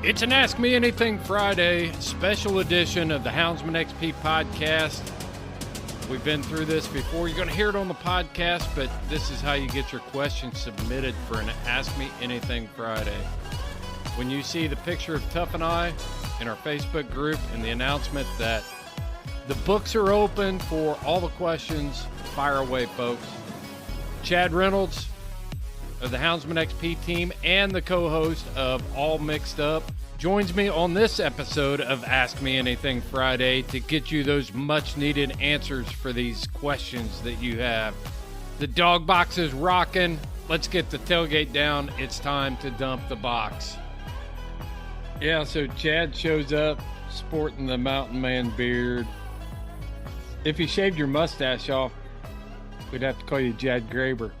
It's an Ask Me Anything Friday special edition of the Houndsman XP Podcast. We've been through this before. You're going to hear it on the podcast, but this is how you get your questions submitted for an Ask Me Anything Friday. When you see the picture of Tuff and I in our Facebook group and the announcement that the books are open for all the questions, fire away, folks. Chad Reynolds of the Houndsman XP team and the co-host of All Mixed Up joins me on this episode of Ask Me Anything Friday to get you those much needed answers for these questions that you have. The dog box is rocking. Let's get the tailgate down. It's time to dump the box. Yeah, so Chad shows up sporting the mountain man beard. If you shaved your mustache off, we'd have to call you Jad Graber.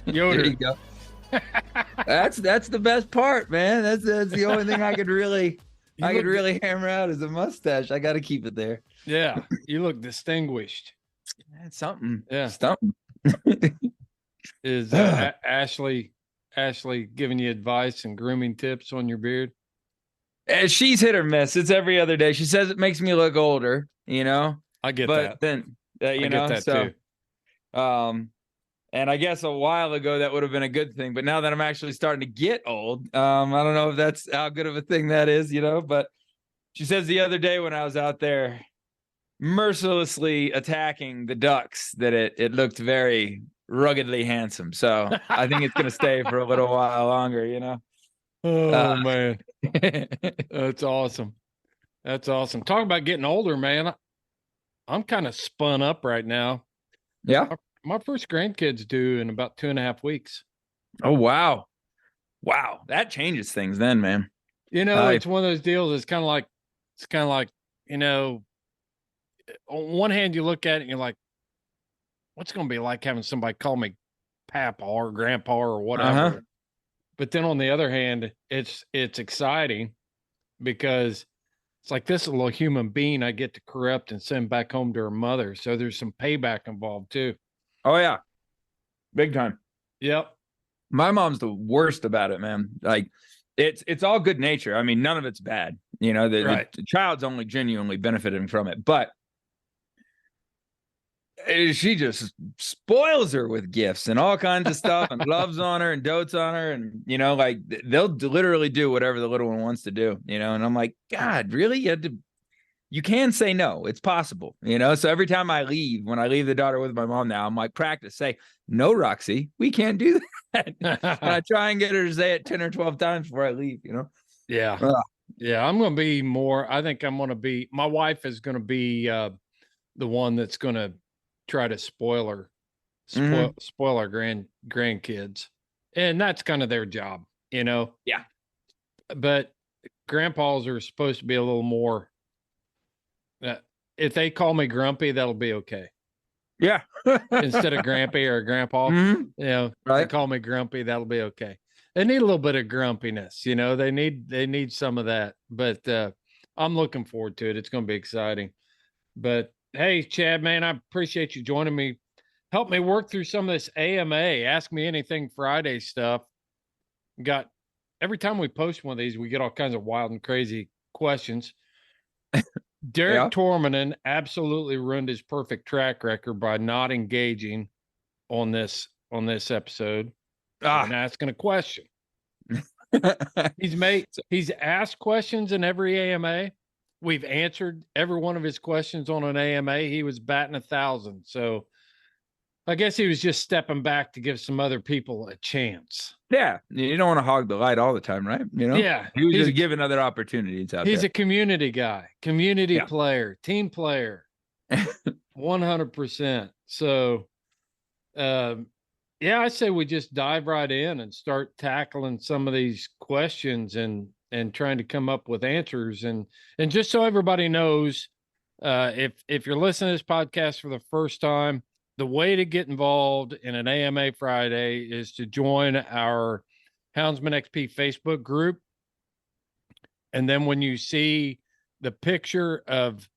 Yoder. There you go. That's the best part, man. That's the only thing I could really hammer out is a mustache. I got to keep it there. Yeah, you look distinguished. That's something. Yeah, something. Is Ashley giving you advice and grooming tips on your beard? She's hit or miss. It's every other day. She says it makes me look older. You know, I get that. But then I get that too. And I guess a while ago that would have been a good thing, but now that I'm actually starting to get old, I don't know if that's how good of a thing that is, you know, but she says the other day when I was out there mercilessly attacking the ducks that it looked very ruggedly handsome. So I think it's going to stay for a little while longer, you know? Oh man. That's awesome. That's awesome. Talking about getting older, man. I'm kind of spun up right now. Yeah. My first grandkid's due in about 2.5 weeks. Oh, wow. Wow. That changes things then, man. You know, it's one of those deals. It's kind of like, you know, on one hand, you look at it and you're like, what's it going to be like having somebody call me Papa or Grandpa or whatever. Uh-huh. But then on the other hand, it's exciting because it's like this little human being I get to corrupt and send back home to her mother. So there's some payback involved too. Oh yeah. Big time. Yep. My mom's the worst about it, man. Like it's all good nature. I mean, none of it's bad. You know, the child's only genuinely benefiting from it, but she just spoils her with gifts and all kinds of stuff and loves on her and dotes on her. And, you know, like they'll literally do whatever the little one wants to do, you know? And I'm like, God, really? You can say no. It's possible, you know? So every time when I leave the daughter with my mom now, I'm like, practice, say, no, Roxy, we can't do that. And I try and get her to say it 10 or 12 times before I leave, you know? Yeah. Yeah. I'm going to be more, I think I'm going to be, my wife is going to be the one that's going to try to spoil our grandkids. And that's kind of their job, you know? Yeah. But grandpas are supposed to be a little more, if they call me grumpy, that'll be okay. Yeah. Instead of grampy or grandpa, you know, right. They call me grumpy, that'll be okay. They need a little bit of grumpiness, you know, they need some of that, but I'm looking forward to it. It's going to be exciting. But hey, Chad, man, I appreciate you joining me. Help me work through some of this AMA, Ask Me Anything Friday stuff. Every time we post one of these, we get all kinds of wild and crazy questions. Derek Tormanen absolutely ruined his perfect track record by not engaging on this episode and asking a question. He's asked questions in every AMA. We've answered every one of his questions on an AMA. He was batting 1,000. So I guess he was just stepping back to give some other people a chance. Yeah. You don't want to hog the light all the time, right? You know? Yeah. He was just giving other opportunities out there. He's a community guy, community player, team player, 100%. So, I say we just dive right in and start tackling some of these questions and trying to come up with answers. And just so everybody knows, if you're listening to this podcast for the first time, the way to get involved in an AMA Friday is to join our Houndsman XP Facebook group. And then when you see the picture of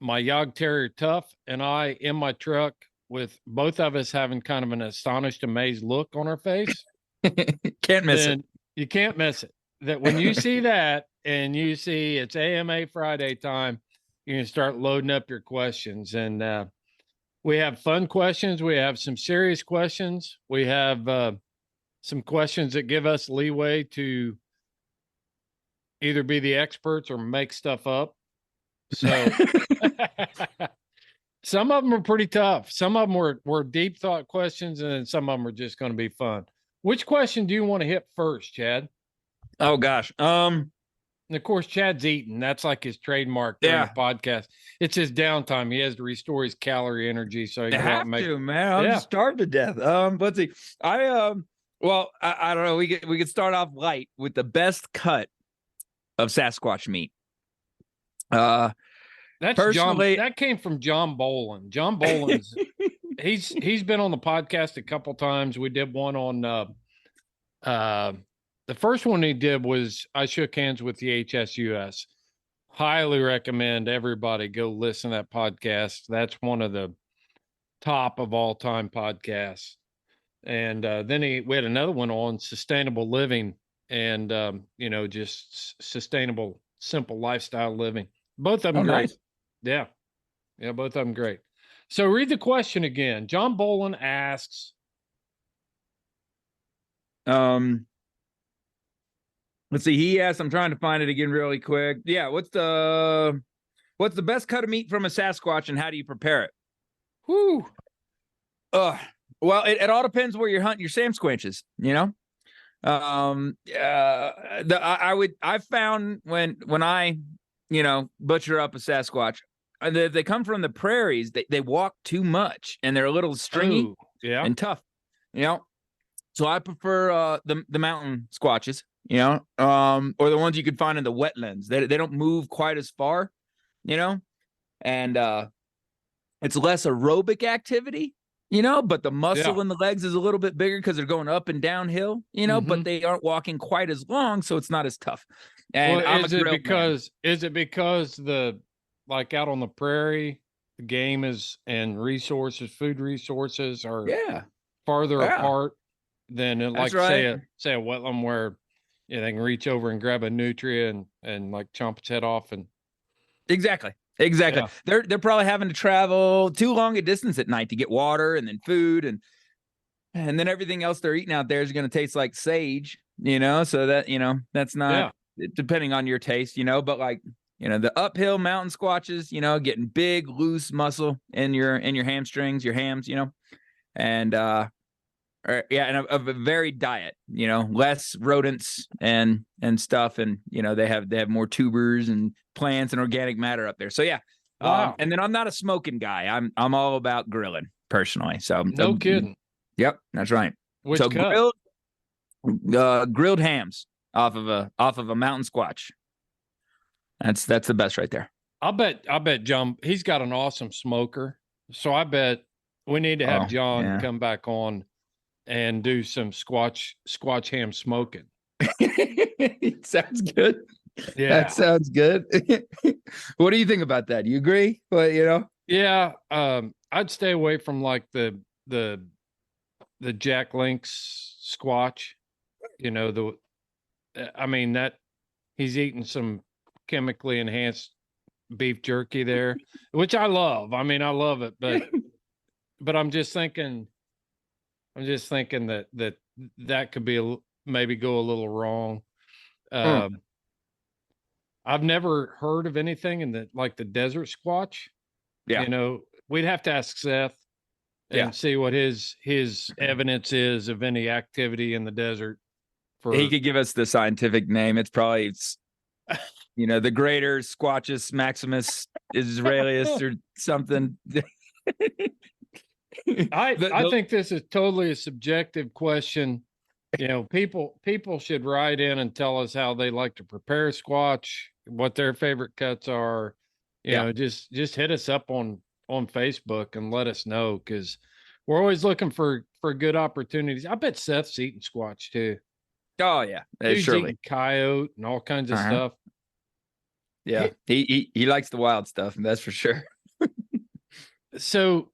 my Yog Terrier Tuff and I in my truck with both of us having kind of an astonished, amazed look on our face. Can't miss it. You can't miss it. that when you see that and you see it's AMA Friday time, you're going to start loading up your questions. And we have fun questions. We have some serious questions. We have some questions that give us leeway to either be the experts or make stuff up. So some of them are pretty tough. Some of them were deep thought questions, and then some of them are just going to be fun. Which question do you want to hit first, Chad? Oh gosh. And of course, Chad's eating. That's like his trademark during the podcast. It's his downtime. He has to restore his calorie energy. So he have to, man. I'm starved to death. Let's see. I don't know. We could start off light with the best cut of Sasquatch meat. That's personally, that came from John Boland. John Boland's he's been on the podcast a couple times. We did one on the first one he did was I shook hands with the HSUS. Highly recommend everybody go listen to that podcast. That's one of the top of all time podcasts. And then we had another one on sustainable living and just sustainable, simple lifestyle living. Both of them great. Nice. Yeah, both of them great. So read the question again. John Boland asks. Let's see. He asked. I'm trying to find it again really quick. Yeah. What's the best cut of meat from a Sasquatch, and how do you prepare it? Whew. Well, it all depends where you're hunting your Sam Squinches. I found when I butcher up a Sasquatch, they come from the prairies. They walk too much, and they're a little stringy and tough. So I prefer the mountain squatches. Or the ones you can find in the wetlands. They don't move quite as far, and it's less aerobic activity, but the muscle in the legs is a little bit bigger because they're going up and downhill, but they aren't walking quite as long, so it's not as tough. And is it because the like out on the prairie, the game and food resources are farther apart than say a wetland where they can reach over and grab a nutria and like chomp its head off and exactly. Yeah. They're probably having to travel too long a distance at night to get water and then food and then everything else they're eating out there is going to taste like sage, so that that's not depending on your taste, but like the uphill mountain squatches, getting big loose muscle in your hamstrings, your hams, and and a varied diet, less rodents and stuff. And, they have more tubers and plants and organic matter up there. So, wow. And then I'm not a smoking guy. I'm all about grilling personally. So no kidding. Yep. That's right. Which cut? Grilled hams off of a mountain squatch. That's the best right there. I bet John, he's got an awesome smoker. So I bet we need to have John come back on and do some squatch ham smoking. Sounds good. Yeah, that sounds good. What do you think about that? Do you agree? But yeah, I'd stay away from like the Jack Link's squatch. That he's eating some chemically enhanced beef jerky there, which I love. I love it, but I'm just thinking that could be maybe go a little wrong. I've never heard of anything in the desert squatch. Yeah. We'd have to ask Seth and see what his evidence is of any activity in the desert. He could give us the scientific name. It's probably the greater Squatchus maximus israelis or something. I think this is totally a subjective question. People should write in and tell us how they like to prepare squatch, what their favorite cuts are. Just hit us up on Facebook and let us know, because we're always looking for good opportunities. I bet Seth's eating squatch too. Oh yeah, surely coyote and all kinds of stuff. Yeah, he likes the wild stuff, that's for sure. So,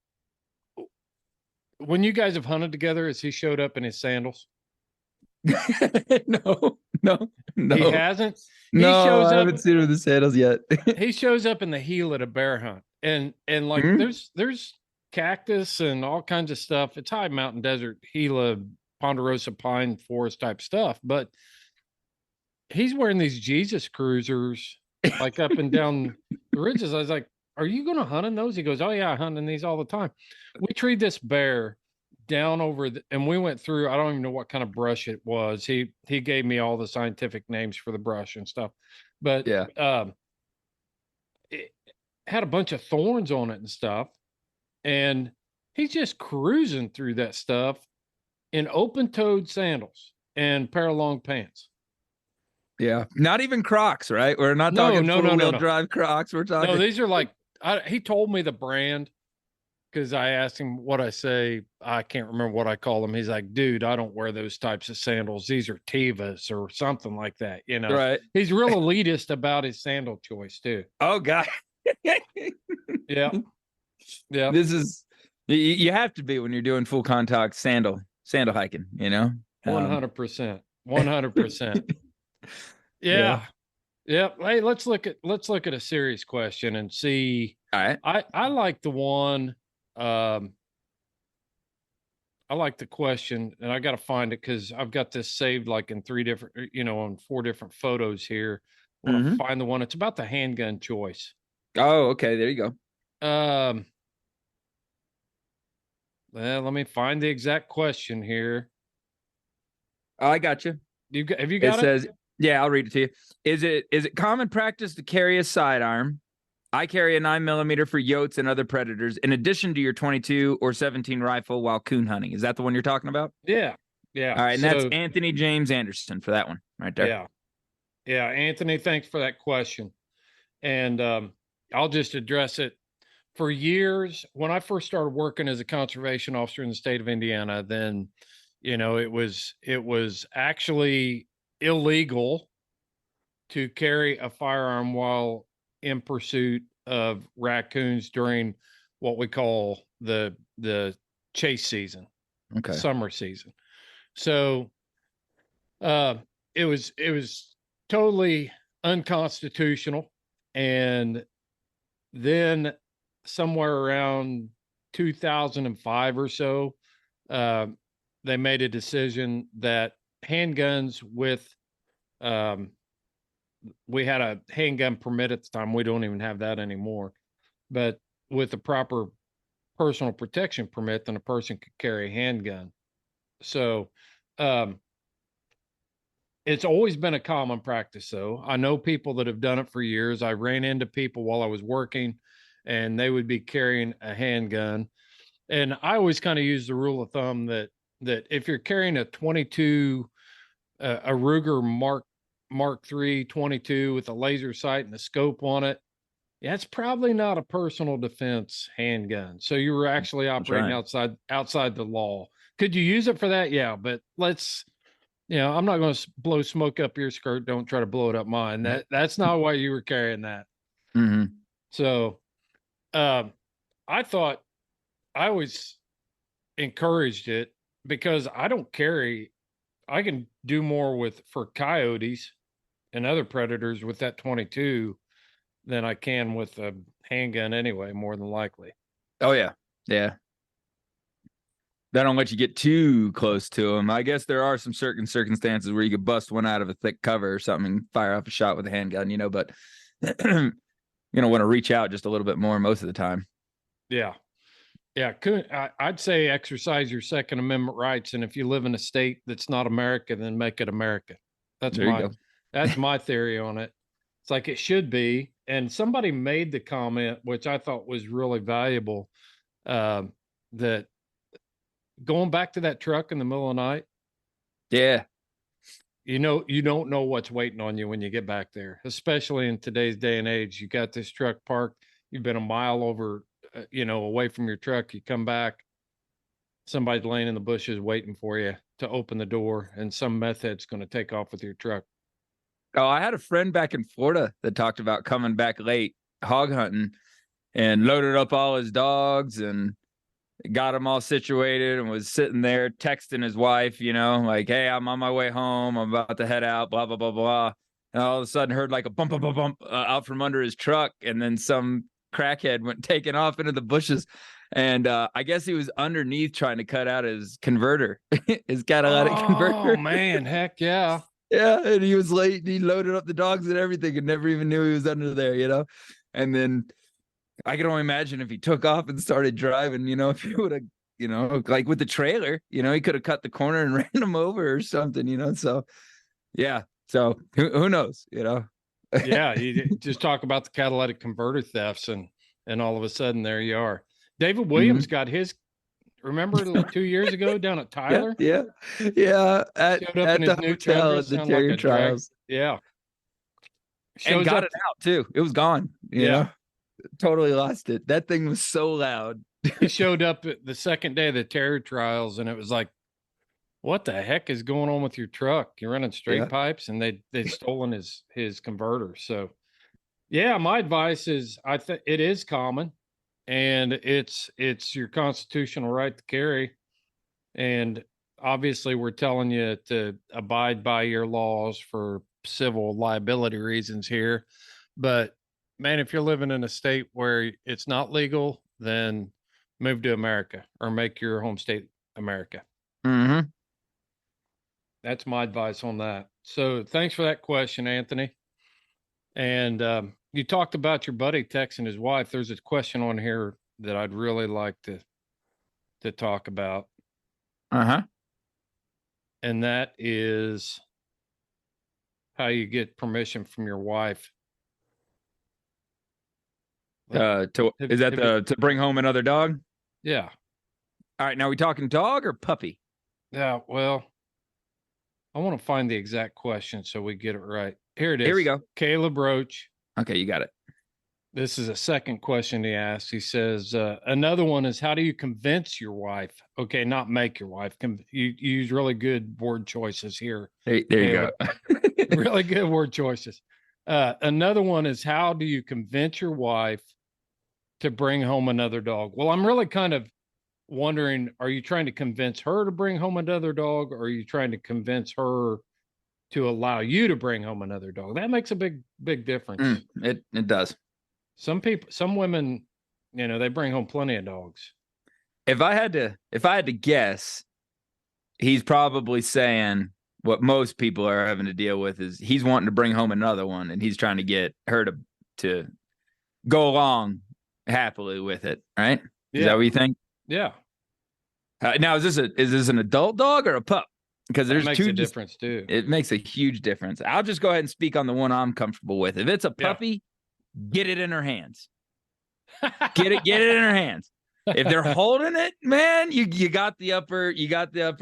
when you guys have hunted together, has he showed up in his sandals? No. No. He hasn't. No, I haven't seen him with the sandals yet. He shows up in the heel at a bear hunt, and like there's cactus and all kinds of stuff. It's high mountain desert, Gila, ponderosa pine forest type stuff, but he's wearing these Jesus cruisers like up and down the ridges. I was like, "Are you going to hunt in those?" He goes, "Oh yeah, I hunt in these all the time." We treed this bear down over and we went through, I don't even know what kind of brush it was. He gave me all the scientific names for the brush and stuff, but Yeah. It had a bunch of thorns on it and stuff, and he's just cruising through that stuff in open-toed sandals and pair of long pants. Yeah, not even Crocs, right? We're not talking four-wheel drive Crocs. We're talking. No, these are like, he told me the brand because I asked him what I say. I can't remember what I call them. He's like, "Dude, I don't wear those types of sandals. These are Tevas or something like that." You know, right? He's real elitist about his sandal choice too. Oh God. Yeah. This is, you have to be when you're doing full contact sandal hiking. 100%. 100%. Yeah. Hey, let's look at a serious question and see. All right. I like the one. I like the question, and I got to find it because I've got this saved like in 3 different, on 4 different photos here. I want to find the one. It's about the handgun choice. Oh, okay. There you go. Well, let me find the exact question here. Oh, I got you. Have you got it? It says, yeah, I'll read it to you. Is it common practice to carry a sidearm? I carry a 9mm for yotes and other predators, in addition to your 22 or 17 rifle while coon hunting. Is that the one you're talking about? Yeah. All right, and that's Anthony James Anderson for that one right there. Yeah, Anthony, thanks for that question. And I'll just address it. For years, when I first started working as a conservation officer in the state of Indiana, then, it was actually illegal to carry a firearm while in pursuit of raccoons during what we call the chase season, summer season. So it was totally unconstitutional. And then somewhere around 2005 or so, they made a decision that handguns with we had a handgun permit at the time. We don't even have that anymore. But with the proper personal protection permit, then a person could carry a handgun. So it's always been a common practice, though. I know people that have done it for years. I ran into people while I was working, and they would be carrying a handgun. And I always kind of use the rule of thumb that if you're carrying a 22, a Ruger Mark III 22 with a laser sight and a scope on it, that's probably not a personal defense handgun. So you were actually operating outside the law. Could you use it for that? Yeah, but I'm not going to blow smoke up your skirt. Don't try to blow it up mine. That's not why you were carrying that. Mm-hmm. So I thought, I always encouraged it because I can do more for coyotes and other predators with that 22 than I can with a handgun anyway, more than likely. Oh yeah. Yeah. They don't let you get too close to them. I guess there are some certain circumstances where you could bust one out of a thick cover or something and fire off a shot with a handgun, but you don't want to reach out just a little bit more most of the time. Yeah. Yeah. I'd say exercise your Second Amendment rights. And if you live in a state that's not America, then make it America. That's my theory on it. It's like it should be. And somebody made the comment, which I thought was really valuable, that going back to that truck in the middle of the night. Yeah. You don't know what's waiting on you when you get back there, especially in today's day and age. You got this truck parked. You've been a mile over, away from your truck. You come back, somebody's laying in the bushes waiting for you to open the door, and some meth head's going to take off with your truck. Oh, I had a friend back in Florida that talked about coming back late hog hunting and loaded up all his dogs and got him all situated and was sitting there texting his wife, like, hey, I'm on my way home. I'm about to head out, blah, blah, blah, blah. And all of a sudden heard like a bump, bump, bump, bump out from under his truck. And then some crackhead went taking off into the bushes. And I guess he was underneath trying to cut out his converter, his catalytic converter. Oh, man. Heck yeah. Yeah. And he was late. And he loaded up the dogs and everything and never even knew he was under there, And then I can only imagine if he took off and started driving, if he would have, like with the trailer, he could have cut the corner and ran him over or something, So, yeah. So who knows, Yeah. You just talk about the catalytic converter thefts and all of a sudden there you are. David Williams got his, remember like 2 years ago down at Tyler? Yeah. At the hotel at the Terrier trials. Yeah. And got it out too. It was gone. You know? Totally lost it. That thing was so loud. He showed up at the second day of the Terrier trials and it was like, what the heck is going on with your truck? You're running straight pipes, and they'd stolen his converter. So yeah, my advice is I think it is common, and it's your constitutional right to carry. And obviously we're telling you to abide by your laws for civil liability reasons here. But man, if you're living in a state where it's not legal, then move to America or make your home state America. Mm-hmm. That's my advice on that. So thanks for that question, Anthony. And you talked about your buddy texting his wife. There's a question on here that I'd really like to talk about. Uh-huh. And that is how you get permission from your wife. To bring home another dog? Yeah. All right. Now, are we talking dog or puppy? Yeah. Well, I want to find the exact question so we get it right. Here it is. Here we go. Caleb Roach. Okay, you got it. This is a second question he asked. He says, another one is, how do you convince your wife? Okay, not make your wife. You use really good word choices here. There you go. Really good word choices. Another one is, how do you convince your wife to bring home another dog? Well, I'm really kind of wondering, are you trying to convince her to bring home another dog, or are you trying to convince her to allow you to bring home another dog? That makes a big difference. It does. Some women, they bring home plenty of dogs. If I had to guess, he's probably saying what most people are having to deal with is he's wanting to bring home another one, and he's trying to get her to go along happily with it, right? Is that what you think? Yeah. Now, is this an adult dog or a pup? Because there's makes a difference too. It makes a huge difference. I'll just go ahead and speak on the one I'm comfortable with. If it's a puppy, get it in her hands. Get it in her hands. If they're holding it, man, you got the upper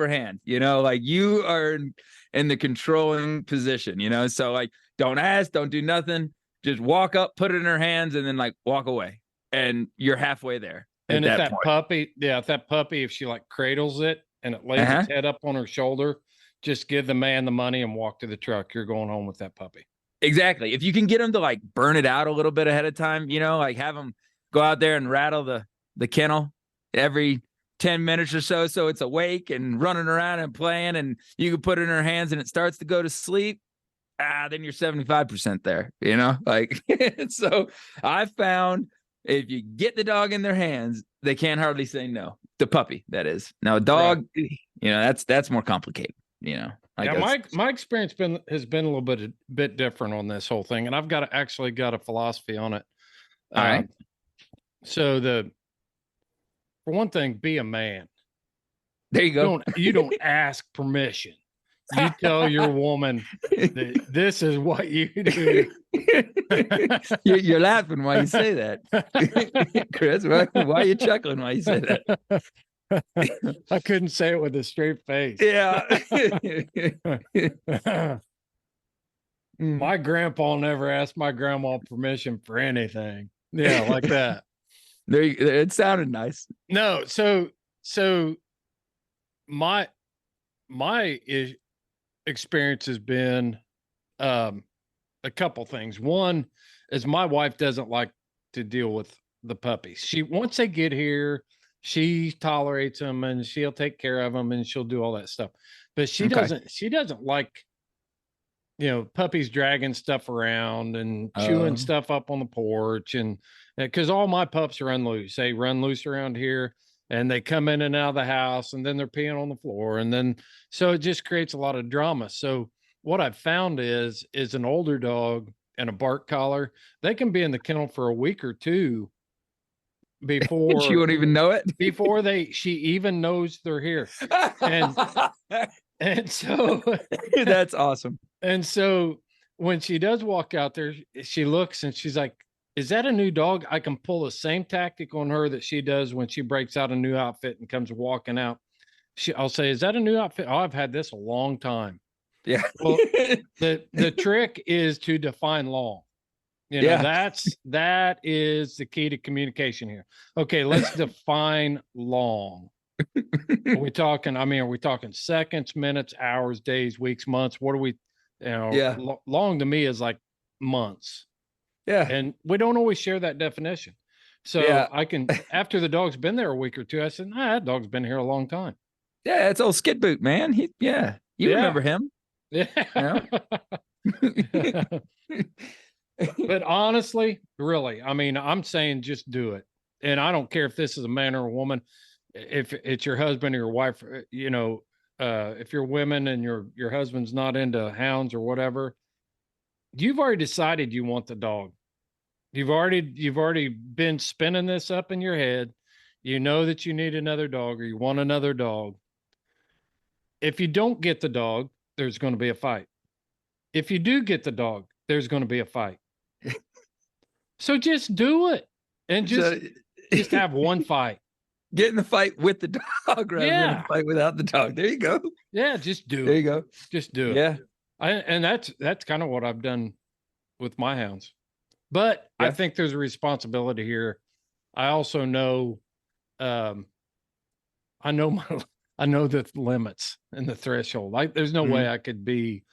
hand. Like you are in the controlling position. So like, don't ask, don't do nothing. Just walk up, put it in her hands, and then like walk away, and you're halfway there. And if that puppy, if she like cradles it and it lays its head up on her shoulder, just give the man the money and walk to the truck. You're going home with that puppy. Exactly. If you can get them to like burn it out a little bit ahead of time, like have them go out there and rattle the kennel every 10 minutes or so it's awake and running around and playing, and you can put it in her hands and it starts to go to sleep, then you're 75% there, like. So I found if you get the dog in their hands, they can't hardly say no. The puppy, that is. Now a dog, that's more complicated, my experience has been a little bit different on this whole thing, and I've got a philosophy on it. All right. So for one thing, be a man. There you go. You don't ask permission. You tell your woman that this is what you do. You're laughing while you say that, Chris. Why are you chuckling while you say that? I couldn't say it with a straight face. Yeah. My grandpa never asked my grandma permission for anything. Yeah, like that. It sounded nice. No, so my experience has been a couple things. One is my wife doesn't like to deal with the puppies. Once they get here, She tolerates them and she'll take care of them and she'll do all that stuff. But she doesn't like, puppies dragging stuff around and chewing stuff up on the porch. And because all my pups run loose, they run loose around here and they come in and out of the house and then they're peeing on the floor. And then, so it just creates a lot of drama. So what I've found is an older dog and a bark collar, they can be in the kennel for a week or two before she won't even know it, before she even knows they're here. And so that's awesome. And so when she does walk out there, she looks and she's like, is that a new dog? I can pull the same tactic on her that she does when she breaks out a new outfit and comes walking out. I'll say, is that a new outfit? Oh, I've had this a long time. Yeah. Well, the trick is to define long. That is the key to communication here. Okay, let's define long. Are we talking seconds, minutes, hours, days, weeks, months? What are we, long to me is like months. Yeah. And we don't always share that definition. So I can, after the dog's been there a week or two, I said, that dog's been here a long time. Yeah, it's old Skid Boot, man. You remember him. Yeah. But honestly, really, I'm saying just do it. And I don't care if this is a man or a woman, if it's your husband or your wife, if you're women and your husband's not into hounds or whatever, you've already decided you want the dog. You've already been spinning this up in your head. You know that you need another dog or you want another dog. If you don't get the dog, there's going to be a fight. If you do get the dog, there's going to be a fight. So just do it and just have one fight. Get in the fight with the dog rather than a fight without the dog. There you go. Yeah, just do it. There you go. Just do it. Yeah. And that's kind of what I've done with my hounds. But I think there's a responsibility here. I also know, I know the limits and the threshold. There's no way I could be,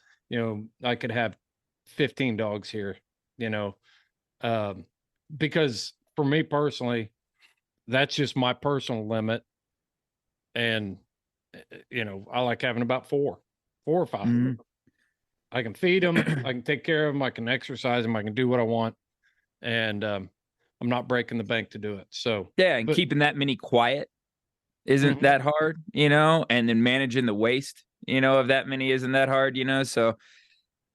I could have 15 dogs here, because for me personally, that's just my personal limit. And, I like having about 4 or 5. Mm-hmm. I can feed them. I can take care of them. I can exercise them. I can do what I want. And, I'm not breaking the bank to do it. So, keeping that many quiet isn't that hard, and then managing the waste, of that many isn't that hard, so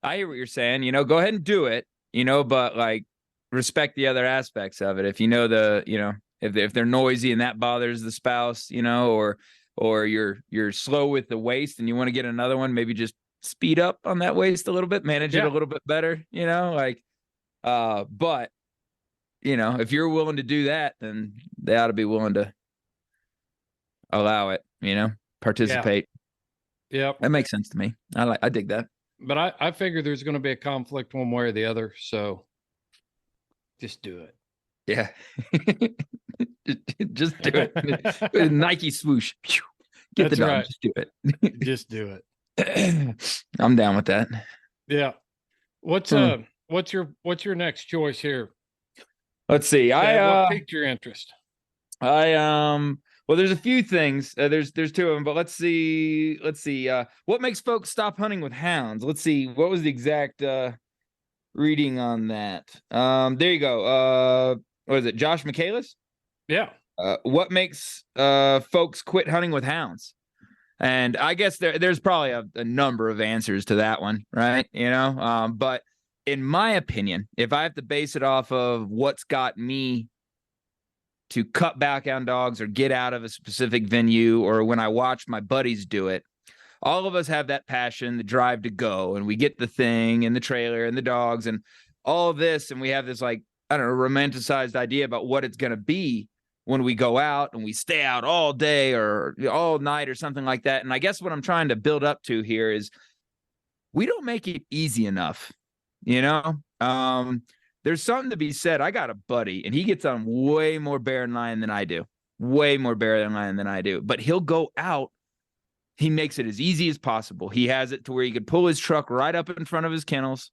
I hear what you're saying, go ahead and do it, but like respect the other aspects of it. If if they're noisy and that bothers the spouse, or you're slow with the waste and you want to get another one, maybe just speed up on that waste a little bit, manage it a little bit better, but if you're willing to do that, then they ought to be willing to allow it, participate. Yeah. That makes sense to me. I dig that. But I figure there's going to be a conflict one way or the other. So just do it. Yeah. Just do it. Nike swoosh. Get the dog. Right. Just do it. Just do it. I'm down with that. Yeah. What's your next choice here? Let's see. What piqued your interest? Well, there's a few things. There's 2 of them, but let's see. What makes folks stop hunting with hounds? Let's see. What was the exact reading on that? There you go. What is it? Josh Michaelis? Yeah. What makes folks quit hunting with hounds? And I guess there's probably a number of answers to that one, right? But in my opinion, if I have to base it off of what's got me to cut back on dogs or get out of a specific venue, or when I watch my buddies do it, all of us have that passion, the drive to go, and we get the thing and the trailer and the dogs and all of this. And we have this, romanticized idea about what it's going to be when we go out and we stay out all day or all night or something like that. And I guess what I'm trying to build up to here is we don't make it easy enough. There's something to be said. I got a buddy and he gets on way more bear and lion than I do. But he'll go out. He makes it as easy as possible. He has it to where he could pull his truck right up in front of his kennels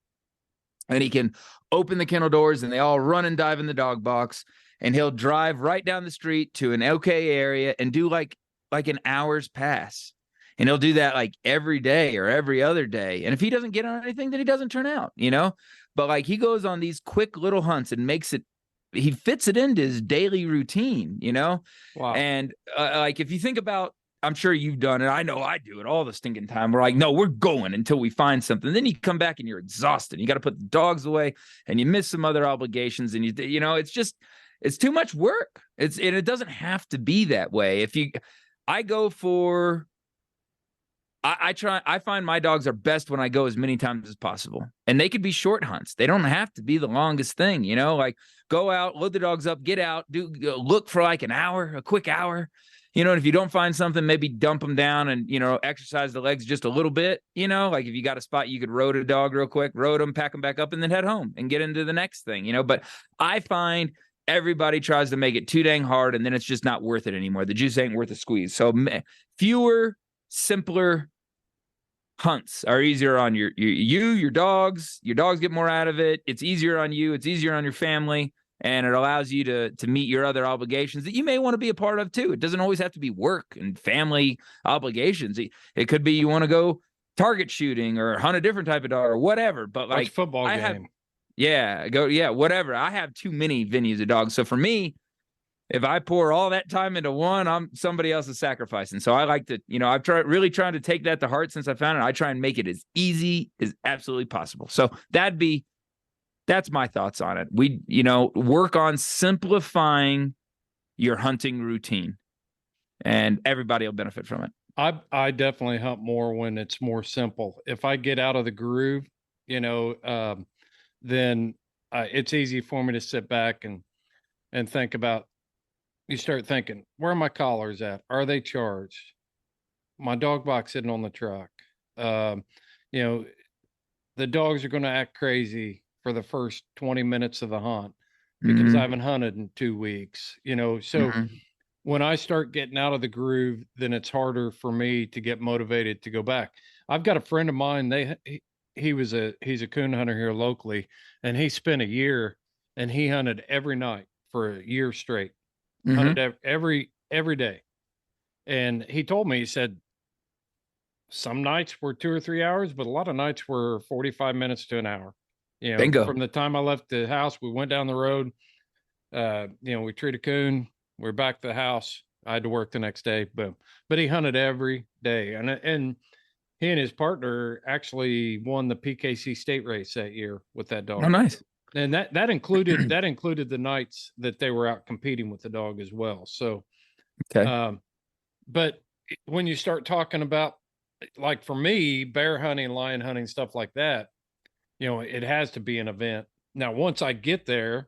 and he can open the kennel doors and they all run and dive in the dog box, and he'll drive right down the street to an okay area and do like an hour's pass. And he'll do that like every day or every other day. And if he doesn't get on anything, then he doesn't turn out, but like he goes on these quick little hunts and he fits it into his daily routine, Wow. And like, if you think about, I'm sure you've done it. I know I do it all the stinking time. We're like, no, we're going until we find something. Then you come back and you're exhausted. You got to put the dogs away and you miss some other obligations. And it's too much work. And it doesn't have to be that way. I find my dogs are best when I go as many times as possible, and they could be short hunts. They don't have to be the longest thing, like go out, load the dogs up, get out, look for like an hour, a quick hour, and if you don't find something, maybe dump them down and, exercise the legs just a little bit, like if you got a spot, you could road a dog real quick, road them, pack them back up, and then head home and get into the next thing, but I find everybody tries to make it too dang hard, and then it's just not worth it anymore. The juice ain't worth the squeeze. So fewer, simpler hunts are easier on your dogs. Your dogs get more out of it. It's easier on you. It's easier on your family, and it allows you to meet your other obligations that you may want to be a part of too. It doesn't always have to be work and family obligations. It could be you want to go target shooting or hunt a different type of dog or whatever. But like football game. Whatever. I have too many venues of dogs. So for me, if I pour all that time into one, I'm somebody else's sacrificing. So I like to, I've really trying to take that to heart since I found it. I try and make it as easy as absolutely possible. So that's my thoughts on it. We, work on simplifying your hunting routine, and everybody will benefit from it. I definitely hunt more when it's more simple. If I get out of the groove, then it's easy for me to sit back and think about. You start thinking, where are my collars at? Are they charged? My dog box sitting on the truck. The dogs are going to act crazy for the first 20 minutes of the hunt because I haven't hunted in 2 weeks, so when I start getting out of the groove, then it's harder for me to get motivated to go back. I've got a friend of mine, he's a coon hunter here locally, and he spent a year and he hunted every night for a year straight. Hunted every day. And he told me, he said, some nights were 2 or 3 hours, but a lot of nights were 45 minutes to an hour. Bingo. From the time I left the house, we went down the road, we treated a coon, we're back to the house. I had to work the next day, boom. But he hunted every day. And he and his partner actually won the PKC state race that year with that dog. Oh, nice. And that included the nights that they were out competing with the dog as well. So, okay. But when you start talking about, like for me, bear hunting, lion hunting, stuff like that, it has to be an event. Now, once I get there,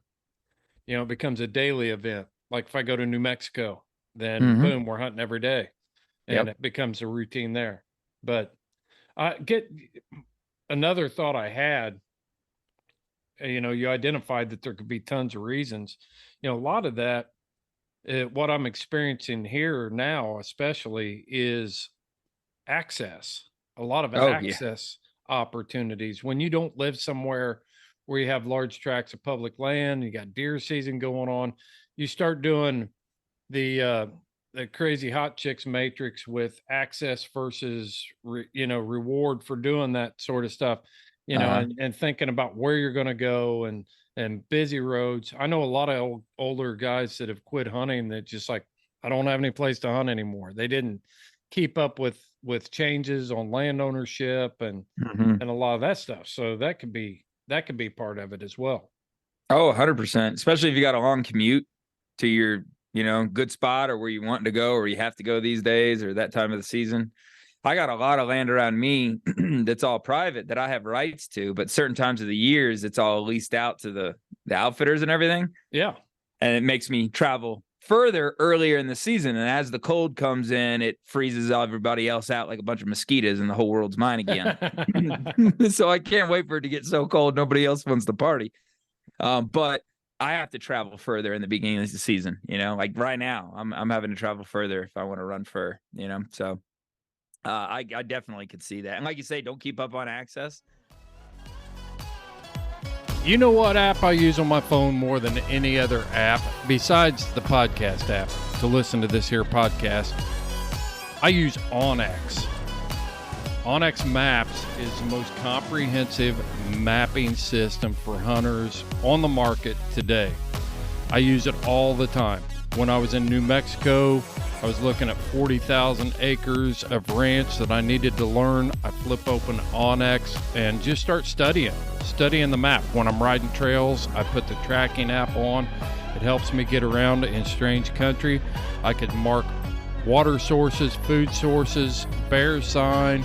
it becomes a daily event. Like if I go to New Mexico, then boom, we're hunting every day, and it becomes a routine there. But I get another thought I had. You identified that there could be tons of reasons. A lot of that, what I'm experiencing here now, especially, is access. A lot of access opportunities. When you don't live somewhere where you have large tracts of public land, you got deer season going on, you start doing the crazy hot chicks matrix with access versus reward for doing that sort of stuff. And thinking about where you're going to go and busy roads. I know a lot of older guys that have quit hunting that just like, I don't have any place to hunt anymore. They didn't keep up with changes on land ownership and a lot of that stuff. So that could be part of it as well. Oh, 100%. Especially if you got a long commute to your, good spot or where you want to go, or you have to go these days or that time of the season. I got a lot of land around me that's all private that I have rights to, but certain times of the years, it's all leased out to the outfitters and everything. Yeah. And it makes me travel further earlier in the season. And as the cold comes in, it freezes everybody else out like a bunch of mosquitoes and the whole world's mine again. So I can't wait for it to get so cold. Nobody else wants to party. But I have to travel further in the beginning of the season, like right now I'm having to travel further if I want to run fur, so I definitely could see that. And like you say, don't keep up on access. You know what app I use on my phone more than any other app besides the podcast app to listen to this here podcast? I use onX. onX Maps is the most comprehensive mapping system for hunters on the market today. I use it all the time. When I was in New Mexico, I was looking at 40,000 acres of ranch that I needed to learn. I flip open onX and just start studying the map. When I'm riding trails, I put the tracking app on. It helps me get around in strange country. I could mark water sources, food sources, bear sign,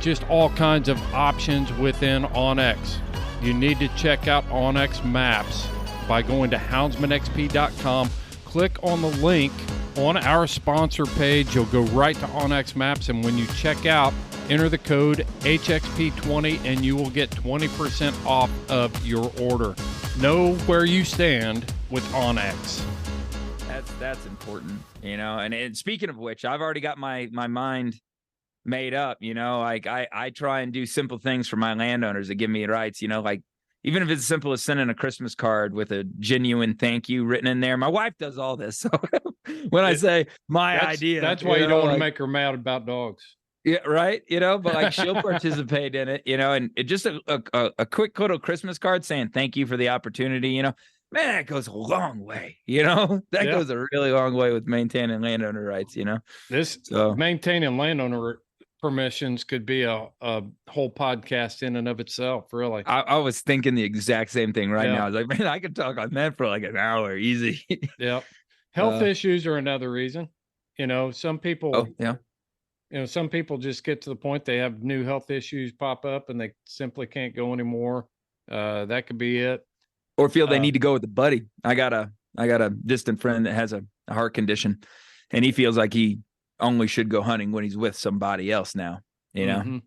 just all kinds of options within onX. You need to check out onX Maps by going to houndsmanxp.com. Click on the link on our sponsor page. You'll go right to onX Maps, and when you check out, enter the code HXP20 and you will get 20% off of your order. Know where you stand with onX. That's important, and speaking of which, I've already got my mind made up, like I try and do simple things for my landowners that give me rights, like even if it's as simple as sending a Christmas card with a genuine thank you written in there. My wife does all this. So when I say idea, that's why you don't want to make her mad about dogs. Yeah, right. But like she'll participate in it, and it just a quick little Christmas card saying thank you for the opportunity, man, that goes a long way, that goes a really long way with maintaining landowner rights, Maintaining landowner permissions could be a whole podcast in and of itself, really. I was thinking the exact same thing now. I was like, man, I could talk on that for like an hour, easy. Yep. Health issues are another reason. Some people, some people just get to the point they have new health issues pop up and they simply can't go anymore. That could be it. Or feel they need to go with a buddy. I got a distant friend that has a heart condition, and he feels like he only should go hunting when he's with somebody else now, Mm-hmm.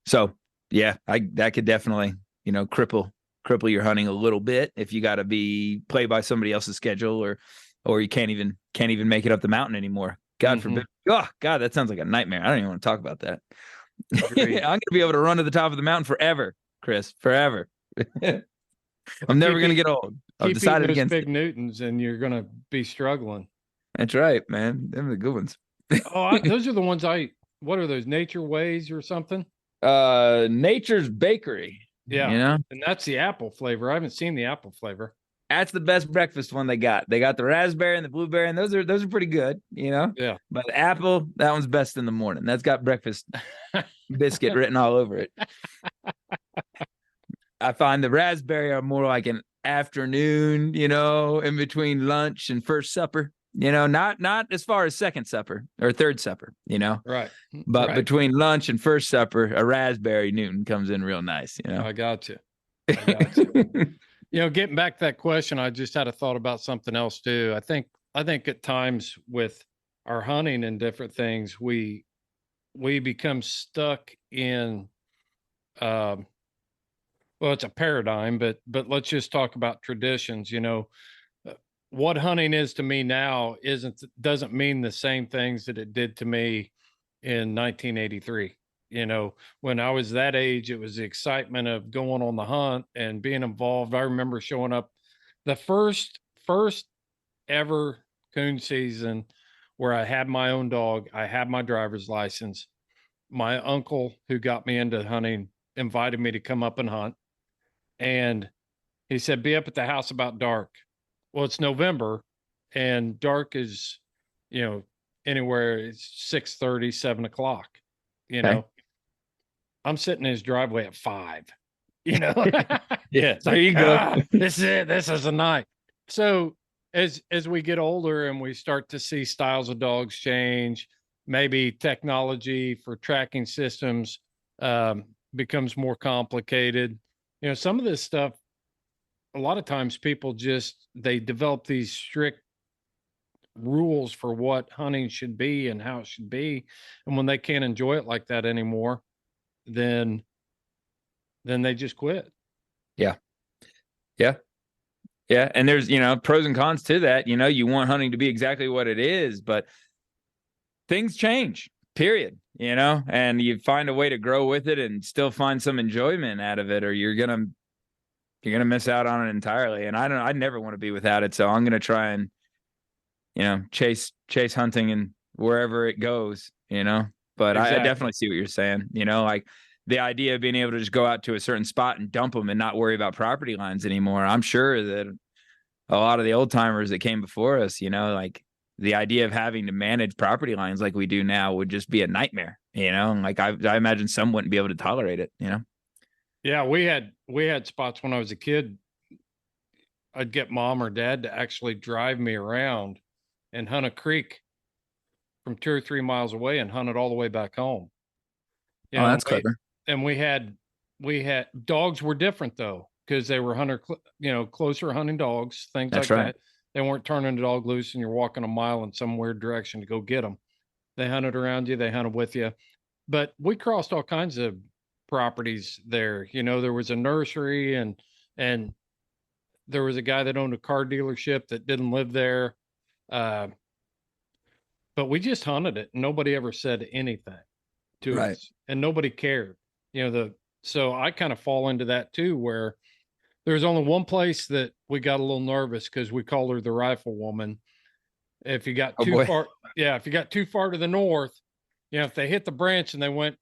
So that could definitely, cripple your hunting a little bit if you got to be play by somebody else's schedule or you can't even make it up the mountain anymore. God forbid. Oh God, that sounds like a nightmare. I don't even want to talk about that. I'm going to be able to run to the top of the mountain forever, Chris, forever. I'm never going to get old. I've decided against big Newtons and you're going to be struggling. That's right, man. Them are the good ones. Those are the ones what are those, Nature Ways or something? Nature's Bakery. Yeah. And that's the apple flavor. I haven't seen the apple flavor. That's the best breakfast one they got. They got the raspberry and the blueberry, and those are pretty good, Yeah. But the apple, that one's best in the morning. That's got breakfast biscuit written all over it. I find the raspberry are more like an afternoon, in between lunch and first supper. Not as far as second supper or third supper, Right. But between lunch and first supper, a raspberry Newton comes in real nice, I got you. Getting back to that question, I just had a thought about something else too. I think at times with our hunting and different things, we become stuck in, it's a paradigm, but let's just talk about traditions, what hunting is to me now doesn't mean the same things that it did to me in 1983. When I was that age, it was the excitement of going on the hunt and being involved. I remember showing up the first ever coon season where I had my own dog. I had my driver's license. My uncle, who got me into hunting, invited me to come up and hunt. And he said, be up at the house about dark. Well, it's November and dark is, anywhere it's 6:30, 7:00, I'm sitting in his driveway at 5, Yeah, there you go. This is it. This is the night. So as we get older and we start to see styles of dogs change, maybe technology for tracking systems becomes more complicated. Some of this stuff, a lot of times people they develop these strict rules for what hunting should be and how it should be. And when they can't enjoy it like that anymore, then they just quit. Yeah. And there's, pros and cons to that. You want hunting to be exactly what it is, but things change, period. and you find a way to grow with it and still find some enjoyment out of it, or you're gonna miss out on it entirely. And I never want to be without it. So I'm gonna try and, chase hunting and wherever it goes, But Exactly. I definitely see what you're saying, like the idea of being able to just go out to a certain spot and dump them and not worry about property lines anymore. I'm sure that a lot of the old timers that came before us, like the idea of having to manage property lines like we do now would just be a nightmare, like I imagine some wouldn't be able to tolerate it, Yeah, we had spots when I was a kid. I'd get mom or dad to actually drive me around and hunt a creek from 2 or 3 miles away and hunt it all the way back home. Oh, that's clever. And we had dogs were different though, because they were closer hunting dogs, things That's like right. that. They weren't turning the dog loose and you're walking a mile in some weird direction to go get them. They hunted around you, they hunted with you. But we crossed all kinds of properties there. There was a nursery and there was a guy that owned a car dealership that didn't live there. But we just hunted it. Nobody ever said anything to us and nobody cared. So I kind of fall into that too, where there's only one place that we got a little nervous because we called her the rifle woman. If you got too far, if you got too far to the north, if they hit the branch and they went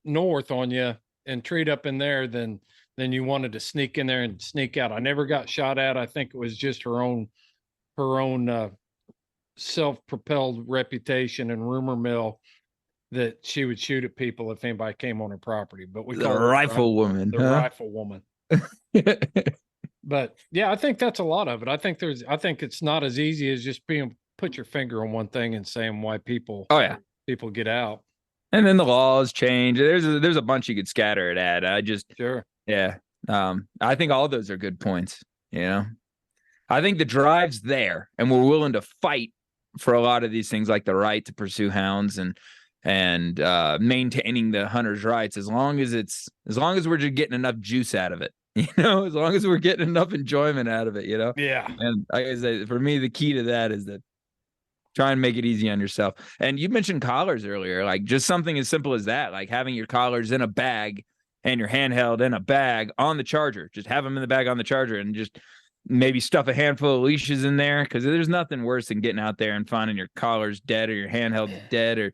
north on you and treed up in there, then you wanted to sneak in there and sneak out. I never got shot at. I think it was just her own self-propelled reputation and rumor mill that she would shoot at people if anybody came on her property. But we call her rifle woman. The rifle woman. But yeah, I think that's a lot of it. I think it's not as easy as just put your finger on one thing and saying why people get out. And then the laws change. There's a bunch you could scatter it at. I think all of those are good points. I think the drive's there, and we're willing to fight for a lot of these things, like the right to pursue hounds and maintaining the hunter's rights, as long as we're just getting enough juice out of it, as long as we're getting enough enjoyment out of it, Yeah. And like I say, for me, the key to that is that try and make it easy on yourself. And you mentioned collars earlier, like just something as simple as that, like having your collars in a bag and your handheld in a bag on the charger. Just have them in the bag on the charger and just maybe stuff a handful of leashes in there, because there's nothing worse than getting out there and finding your collars dead or your handheld dead or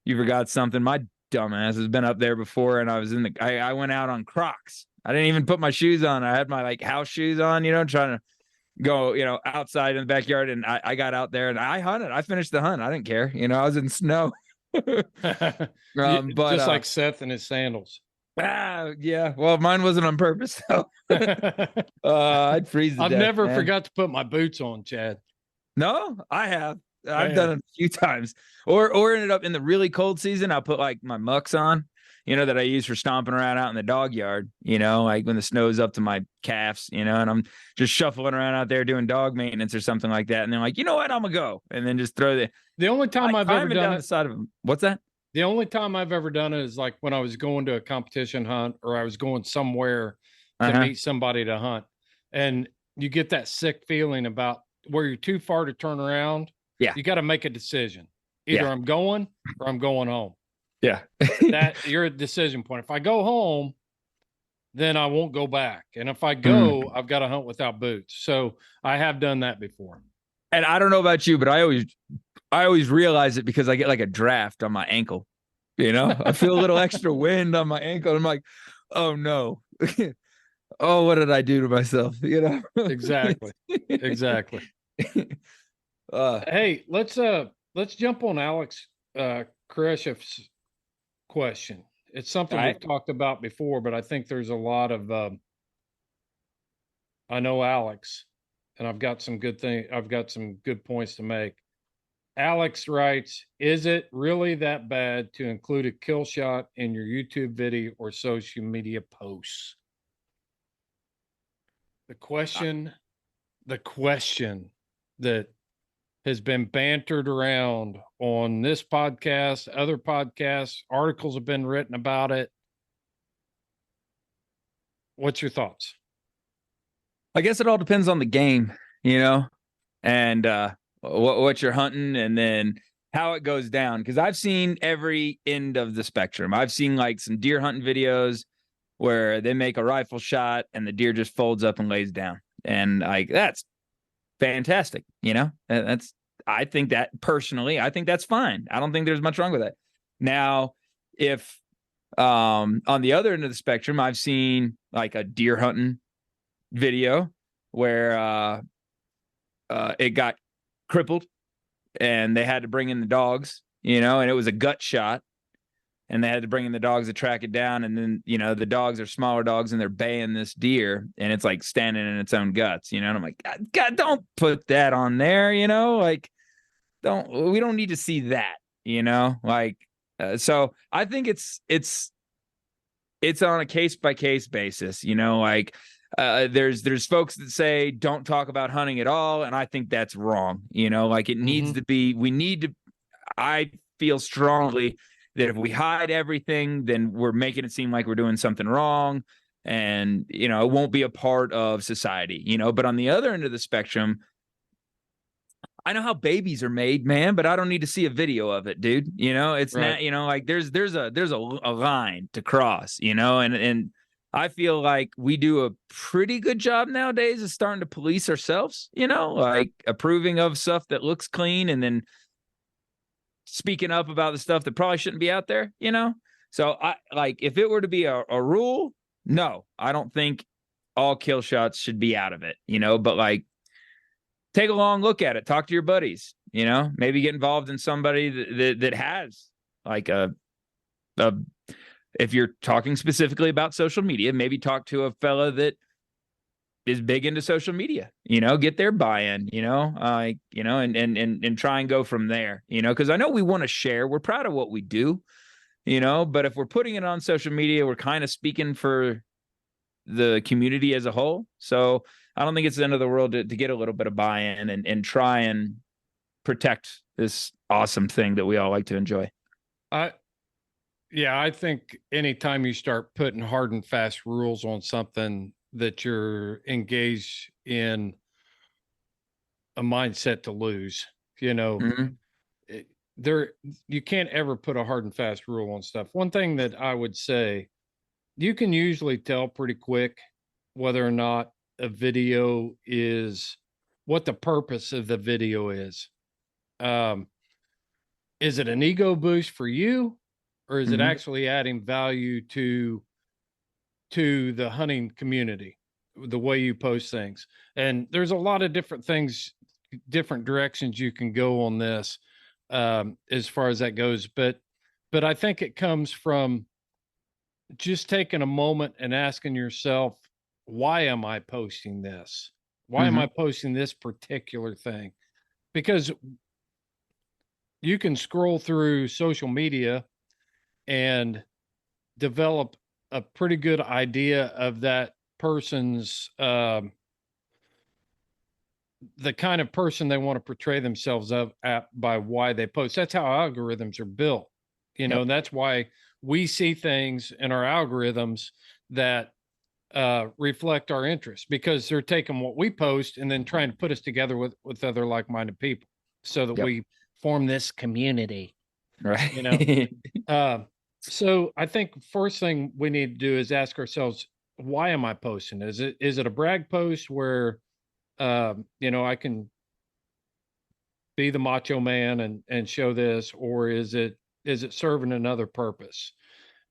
you forgot something. My dumbass has been up there before, and I was I went out on Crocs. I didn't even put my shoes on. I had my house shoes on, trying to go, outside in the backyard, and I got out there and I hunted. I finished the hunt. I didn't care. I was in snow. But just like Seth and his sandals. Yeah. Well, mine wasn't on purpose, so I'd freeze to I've death, never man. forgot to put my boots on, Chad. No, I have. I've done it a few times. Or ended up in the really cold season, I'll put my mucks on, that I use for stomping around out in the dog yard, like when the snow's up to my calves, and I'm just shuffling around out there doing dog maintenance or something like that. And they're like, you know what, I'm gonna go. And then just throw the only time I've ever done the side of them. What's that? The only time I've ever done it is like when I was going to a competition hunt, or I was going somewhere to meet somebody to hunt. And you get that sick feeling about where you're too far to turn around. Yeah. You got to make a decision. Either I'm going or I'm going home. Yeah. That you're a decision point. If I go home, then I won't go back. And if I go, I've got to hunt without boots. So I have done that before. And I don't know about you, but I always realize it because I get like a draft on my ankle. I feel a little extra wind on my ankle. I'm like, oh no. Oh, what did I do to myself? Exactly. Hey, let's jump on Alex Kresheff's question. It's something we've talked about before, but I think there's a lot of I know Alex, and I've got some good points to make. Alex writes, is it really that bad to include a kill shot in your YouTube video or social media posts? The question that has been bantered around on this podcast, other podcasts, articles have been written about it. What's your thoughts? I guess it all depends on the game, and what you're hunting, and then how it goes down, because I've seen every end of the spectrum. I've seen like some deer hunting videos where they make a rifle shot and the deer just folds up and lays down, and like that's fantastic. I think that personally, I think that's fine. I don't think there's much wrong with that. Now, if on the other end of the spectrum, I've seen like a deer hunting video where it got crippled and they had to bring in the dogs, and it was a gut shot, and they had to bring in the dogs to track it down. And then, the dogs are smaller dogs and they're baying this deer and it's like standing in its own guts, and I'm like, God, don't put that on there, like, we don't need to see that, so I think it's on a case by case basis, like, there's folks that say don't talk about hunting at all, and I think that's wrong. Like, it needs to be. I feel strongly that if we hide everything, then we're making it seem like we're doing something wrong, and it won't be a part of society. But on the other end of the spectrum, I know how babies are made, man, but I don't need to see a video of it, dude. It's right. Not, like there's a line to cross, and I feel like we do a pretty good job nowadays of starting to police ourselves, like approving of stuff that looks clean and then speaking up about the stuff that probably shouldn't be out there, So I like, if it were to be a rule, no, I don't think all kill shots should be out of it, but like, take a long look at it, talk to your buddies, maybe get involved in somebody that has like if you're talking specifically about social media, maybe talk to a fella that is big into social media, get their buy-in, and try and go from there, because I know we want to share. We're proud of what we do, but if we're putting it on social media, we're kind of speaking for the community as a whole. So I don't think it's the end of the world to get a little bit of buy-in and try and protect this awesome thing that we all like to enjoy. Yeah, I think anytime you start putting hard and fast rules on something that you're engaged in a mindset to lose, you can't ever put a hard and fast rule on stuff. One thing that I would say, you can usually tell pretty quick whether or not a video is what the purpose of the video is. Is it an ego boost for you? Or is it actually adding value to the hunting community, the way you post things? And there's a lot of different things, different directions you can go on this, as far as that goes. But I think it comes from just taking a moment and asking yourself, why am I posting this? Why am I posting this particular thing? Because you can scroll through social media and develop a pretty good idea of that person's, the kind of person they want to portray themselves by why they post. That's how algorithms are built. That's why we see things in our algorithms that reflect our interests, because they're taking what we post and then trying to put us together with other like-minded people so that we form this community. Right. So I think first thing we need to do is ask ourselves, why am I posting? Is it a brag post where, I can be the macho man and show this, or is it serving another purpose?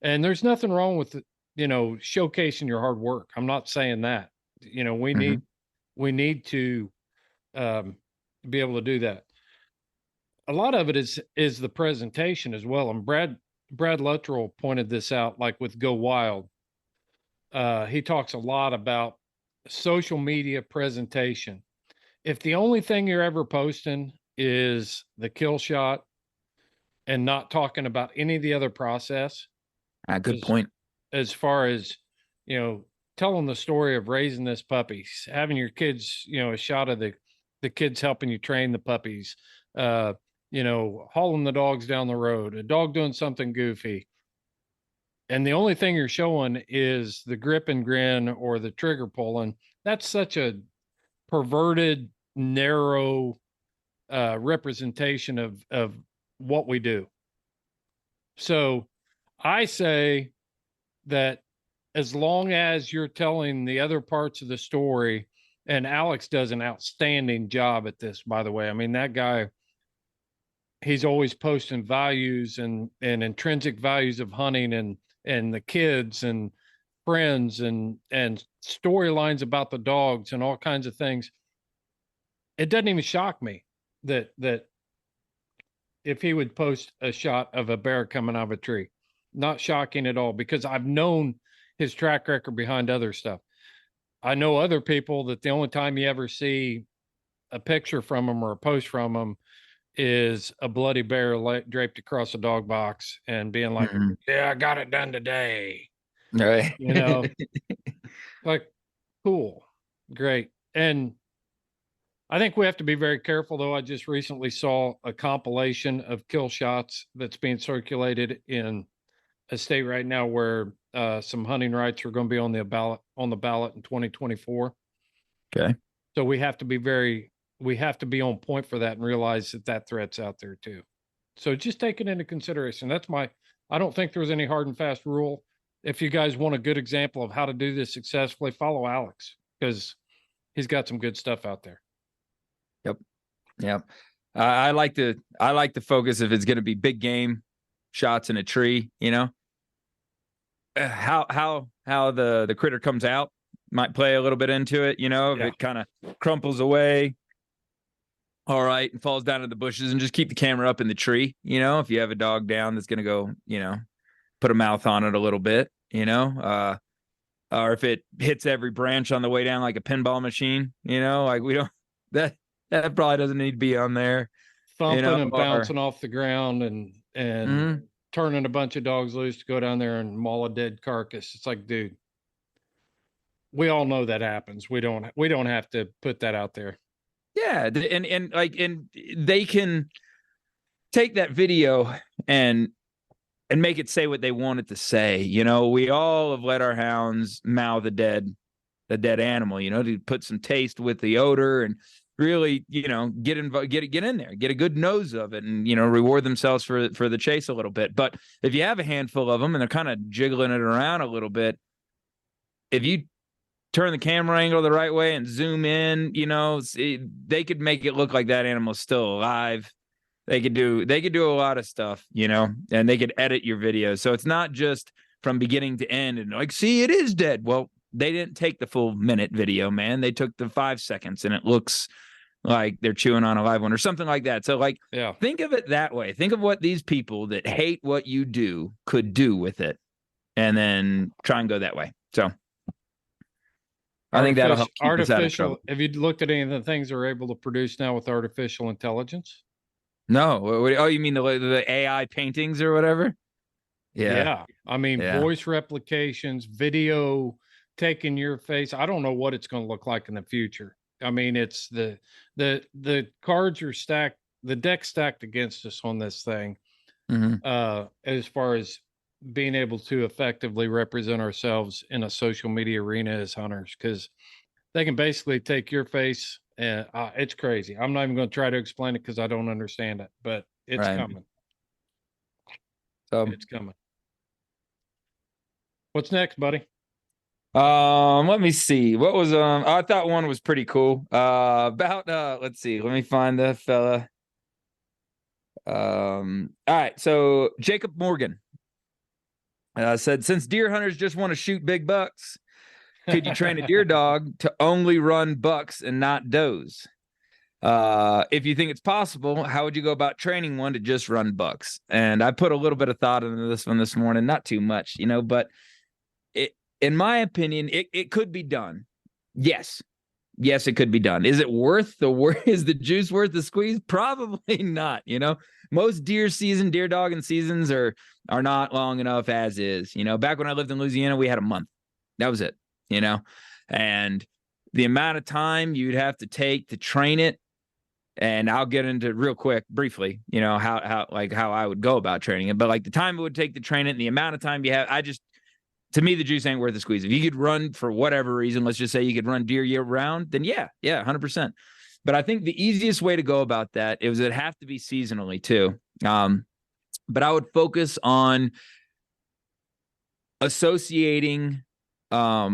And there's nothing wrong with, showcasing your hard work. I'm not saying that, we need to, be able to do that. A lot of it is the presentation as well. And Brad Luttrell pointed this out, like with GoWild. He talks a lot about social media presentation. If the only thing you're ever posting is the kill shot and not talking about any of the other process, good point. As far as, telling the story of raising this puppy, having your kids, a shot of the kids helping you train the puppies, hauling the dogs down the road, a dog doing something goofy. And the only thing you're showing is the grip and grin or the trigger pulling. That's such a perverted, narrow representation of what we do. So I say that as long as you're telling the other parts of the story, and Alex does an outstanding job at this, by the way. I mean, that guy, he's always posting values and intrinsic values of hunting and the kids and friends and storylines about the dogs and all kinds of things. It doesn't even shock me that if he would post a shot of a bear coming out of a tree, not shocking at all, because I've known his track record behind other stuff. I know other people that the only time you ever see a picture from him or a post from him is a bloody bear draped across a dog box and being like, yeah, I got it done today. Right. You know, like, cool. Great. And I think we have to be very careful, though. I just recently saw a compilation of kill shots that's being circulated in a state right now where some hunting rights are going to be on the ballot in 2024. Okay. So we have to be on point for that and realize that threat's out there too. So just take it into consideration. I don't think there's any hard and fast rule. If you guys want a good example of how to do this successfully, follow Alex, because he's got some good stuff out there. Yep. I like the focus if it's going to be big game shots in a tree, you know, how the critter comes out might play a little bit into it, you know, if it kind of crumples away. All right. And falls down in the bushes, and just keep the camera up in the tree. You know, if you have a dog down that's going to go, you know, put a mouth on it a little bit, you know, or if it hits every branch on the way down, like a pinball machine, you know, like that probably doesn't need to be on there. Thumping and bouncing off the ground and turning a bunch of dogs loose to go down there and maul a dead carcass. It's like, dude, we all know that happens. We don't have to put that out there. Yeah. And they can take that video and make it say what they want it to say. You know, we all have let our hounds mouth a dead animal, you know, to put some taste with the odor and really, you know, get in there, get a good nose of it, and, you know, reward themselves for the chase a little bit. But if you have a handful of them and they're kind of jiggling it around a little bit, if you turn the camera angle the right way and zoom in, you know, they could make it look like that animal's still alive. They could do a lot of stuff, you know, and they could edit your videos. So it's not just from beginning to end and like, see, it is dead. Well, they didn't take the full minute video, man. They took the 5 seconds, and it looks like they're chewing on a live one or something like that. So, like, think of it that way. Think of what these people that hate what you do could do with it, and then try and go that way. So I think that'll help keep us out of trouble. Have you looked at any of the things they're able to produce now with artificial intelligence? No. Oh, you mean the AI paintings or whatever? Yeah. I mean, voice replications, video taking your face. I don't know what it's going to look like in the future. I mean, it's the cards are stacked, the deck's stacked against us on this thing. As far as being able to effectively represent ourselves in a social media arena as hunters, because they can basically take your face and it's crazy. I'm not even going to try to explain it because I don't understand it, but it's coming. So it's coming. What's next, buddy? Let me see. What was I thought one was pretty cool. Let's see. Let me find the fella. All right. So Jacob Morgan said, since deer hunters just want to shoot big bucks, could you train a deer dog to only run bucks and not does? If you think it's possible, how would you go about training one to just run bucks? And I put a little bit of thought into this one this morning, not too much, you know, but in my opinion, it could be done. Yes, it could be done. Is it worth is the juice worth the squeeze? Probably not. You know, most deer dogging seasons are not long enough as is. You know, back when I lived in Louisiana, we had a month. That was it, you know, and the amount of time you'd have to take to train it. And I'll get into real quick, briefly, you know, how I would go about training it, but like the time it would take to train it and the amount of time you have, to me, the juice ain't worth the squeeze. If you could run for whatever reason, let's just say you could run deer year round, then yeah, 100%. But I think the easiest way to go about that is it'd have to be seasonally too. But I would focus on associating a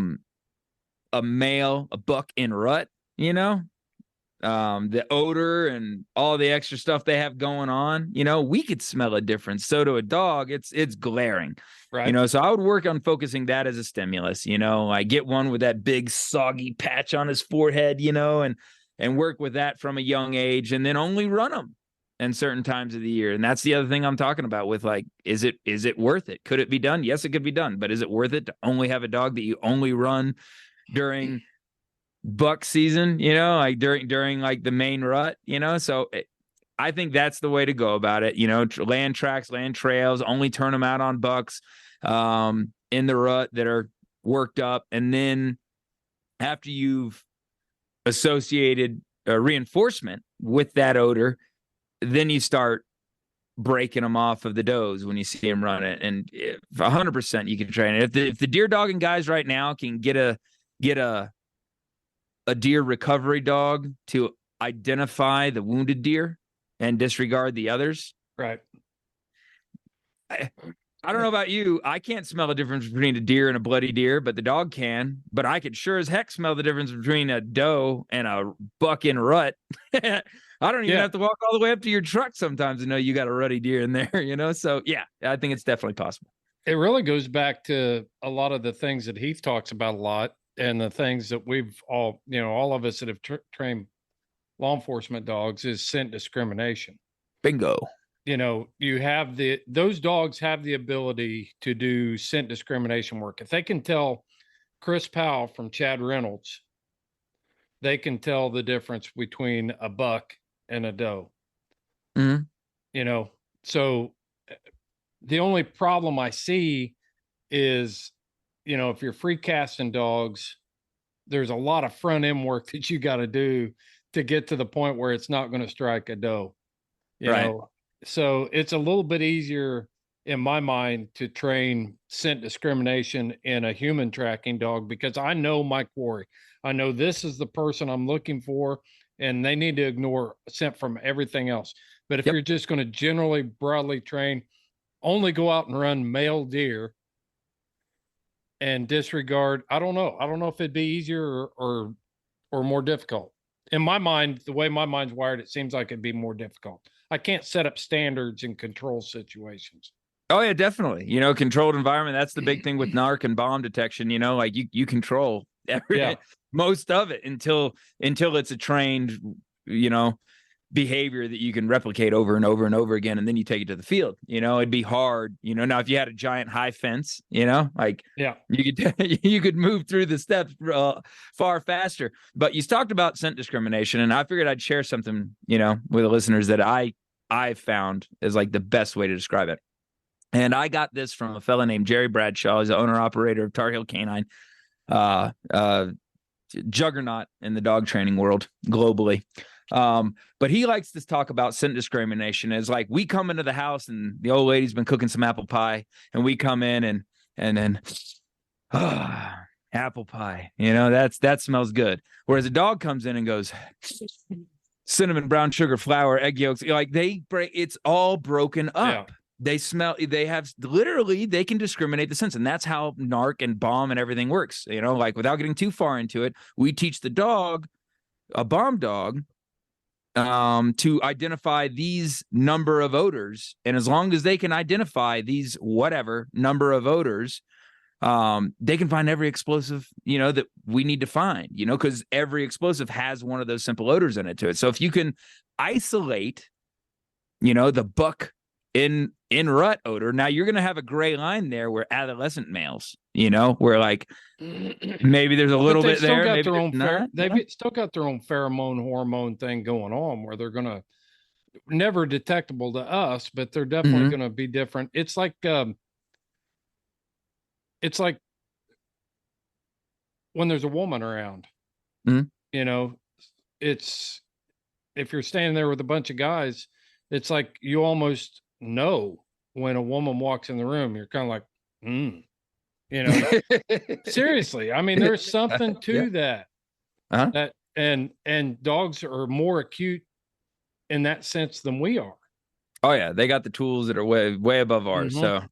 male, a buck in rut, the odor and all the extra stuff they have going on, we could smell a difference. So to a dog, it's glaring, right? So I would work on focusing that as a stimulus, I get one with that big soggy patch on his forehead, and work with that from a young age, and then only run them in certain times of the year. And that's the other thing I'm talking about with, like, is it worth it? Could it be done? Yes, it could be done, but is it worth it to only have a dog that you only run during buck season, like during like the main rut, So I think that's the way to go about it. Land tracks, land trails, only turn them out on bucks in the rut that are worked up. And then after you've associated reinforcement with that odor, then you start breaking them off of the does when you see them run it. And 100% you can train it. If the deer dogging guys right now can get a deer recovery dog to identify the wounded deer and disregard the others. Right. I don't know about you. I can't smell the difference between a deer and a bloody deer, but the dog can. But I could sure as heck smell the difference between a doe and a buck in rut. I don't even have to walk all the way up to your truck sometimes to know you got a ruddy deer in there, So yeah, I think it's definitely possible. It really goes back to a lot of the things that Heath talks about a lot, and the things that we've all, all of us that have trained law enforcement dogs, is scent discrimination. Bingo. You have those dogs have the ability to do scent discrimination work. If they can tell Chris Powell from Chad Reynolds, they can tell the difference between a buck and a doe. Mm-hmm. So the only problem I see is, if you're free casting dogs, there's a lot of front end work that you got to do to get to the point where it's not going to strike a doe. You know, so it's a little bit easier in my mind to train scent discrimination in a human tracking dog, because I know my quarry. I know this is the person I'm looking for, and they need to ignore scent from everything else. But if you're just going to generally broadly train, only go out and run male deer and disregard, I don't know if it'd be easier or more difficult. In my mind, the way my mind's wired, it seems like it'd be more difficult. I can't set up standards in control situations. Oh yeah, definitely. Controlled environment. That's the big thing with narc and bomb detection. Like you control most of it until it's a trained, behavior that you can replicate over and over and over again, and then you take it to the field. It'd be hard. Now if you had a giant high fence, you could move through the steps far faster. But you talked about scent discrimination, and I figured I'd share something, with the listeners that I found is like the best way to describe it. And I got this from a fella named Jerry Bradshaw. He's the owner operator of Tar Heel Canine, juggernaut in the dog training world globally. But he likes to talk about scent discrimination as like, we come into the house and the old lady's been cooking some apple pie, and we come in and then apple pie, that smells good. Whereas a dog comes in and goes, cinnamon, brown sugar, flour, egg yolks, like it's all broken up. Yeah. They smell, they can discriminate the scents. And that's how narc and bomb and everything works. Like, without getting too far into it, we teach the dog, a bomb dog, to identify these number of odors. And as long as they can identify these whatever number of odors, they can find every explosive, that we need to find, because every explosive has one of those simple odors in it to it. So if you can isolate, the buck in rut odor, now you're going to have a gray line there where adolescent males, where like maybe there's a little bit there. Maybe they've still got their own pheromone hormone thing going on, where they're going to never detectable to us, but they're definitely going to be different. It's like when there's a woman around, it's, if you're standing there with a bunch of guys, it's like you almost know when a woman walks in the room. You're kind of like, seriously. I mean, there's something to that. That And dogs are more acute in that sense than we are. Oh yeah, they got the tools that are way above ours. So,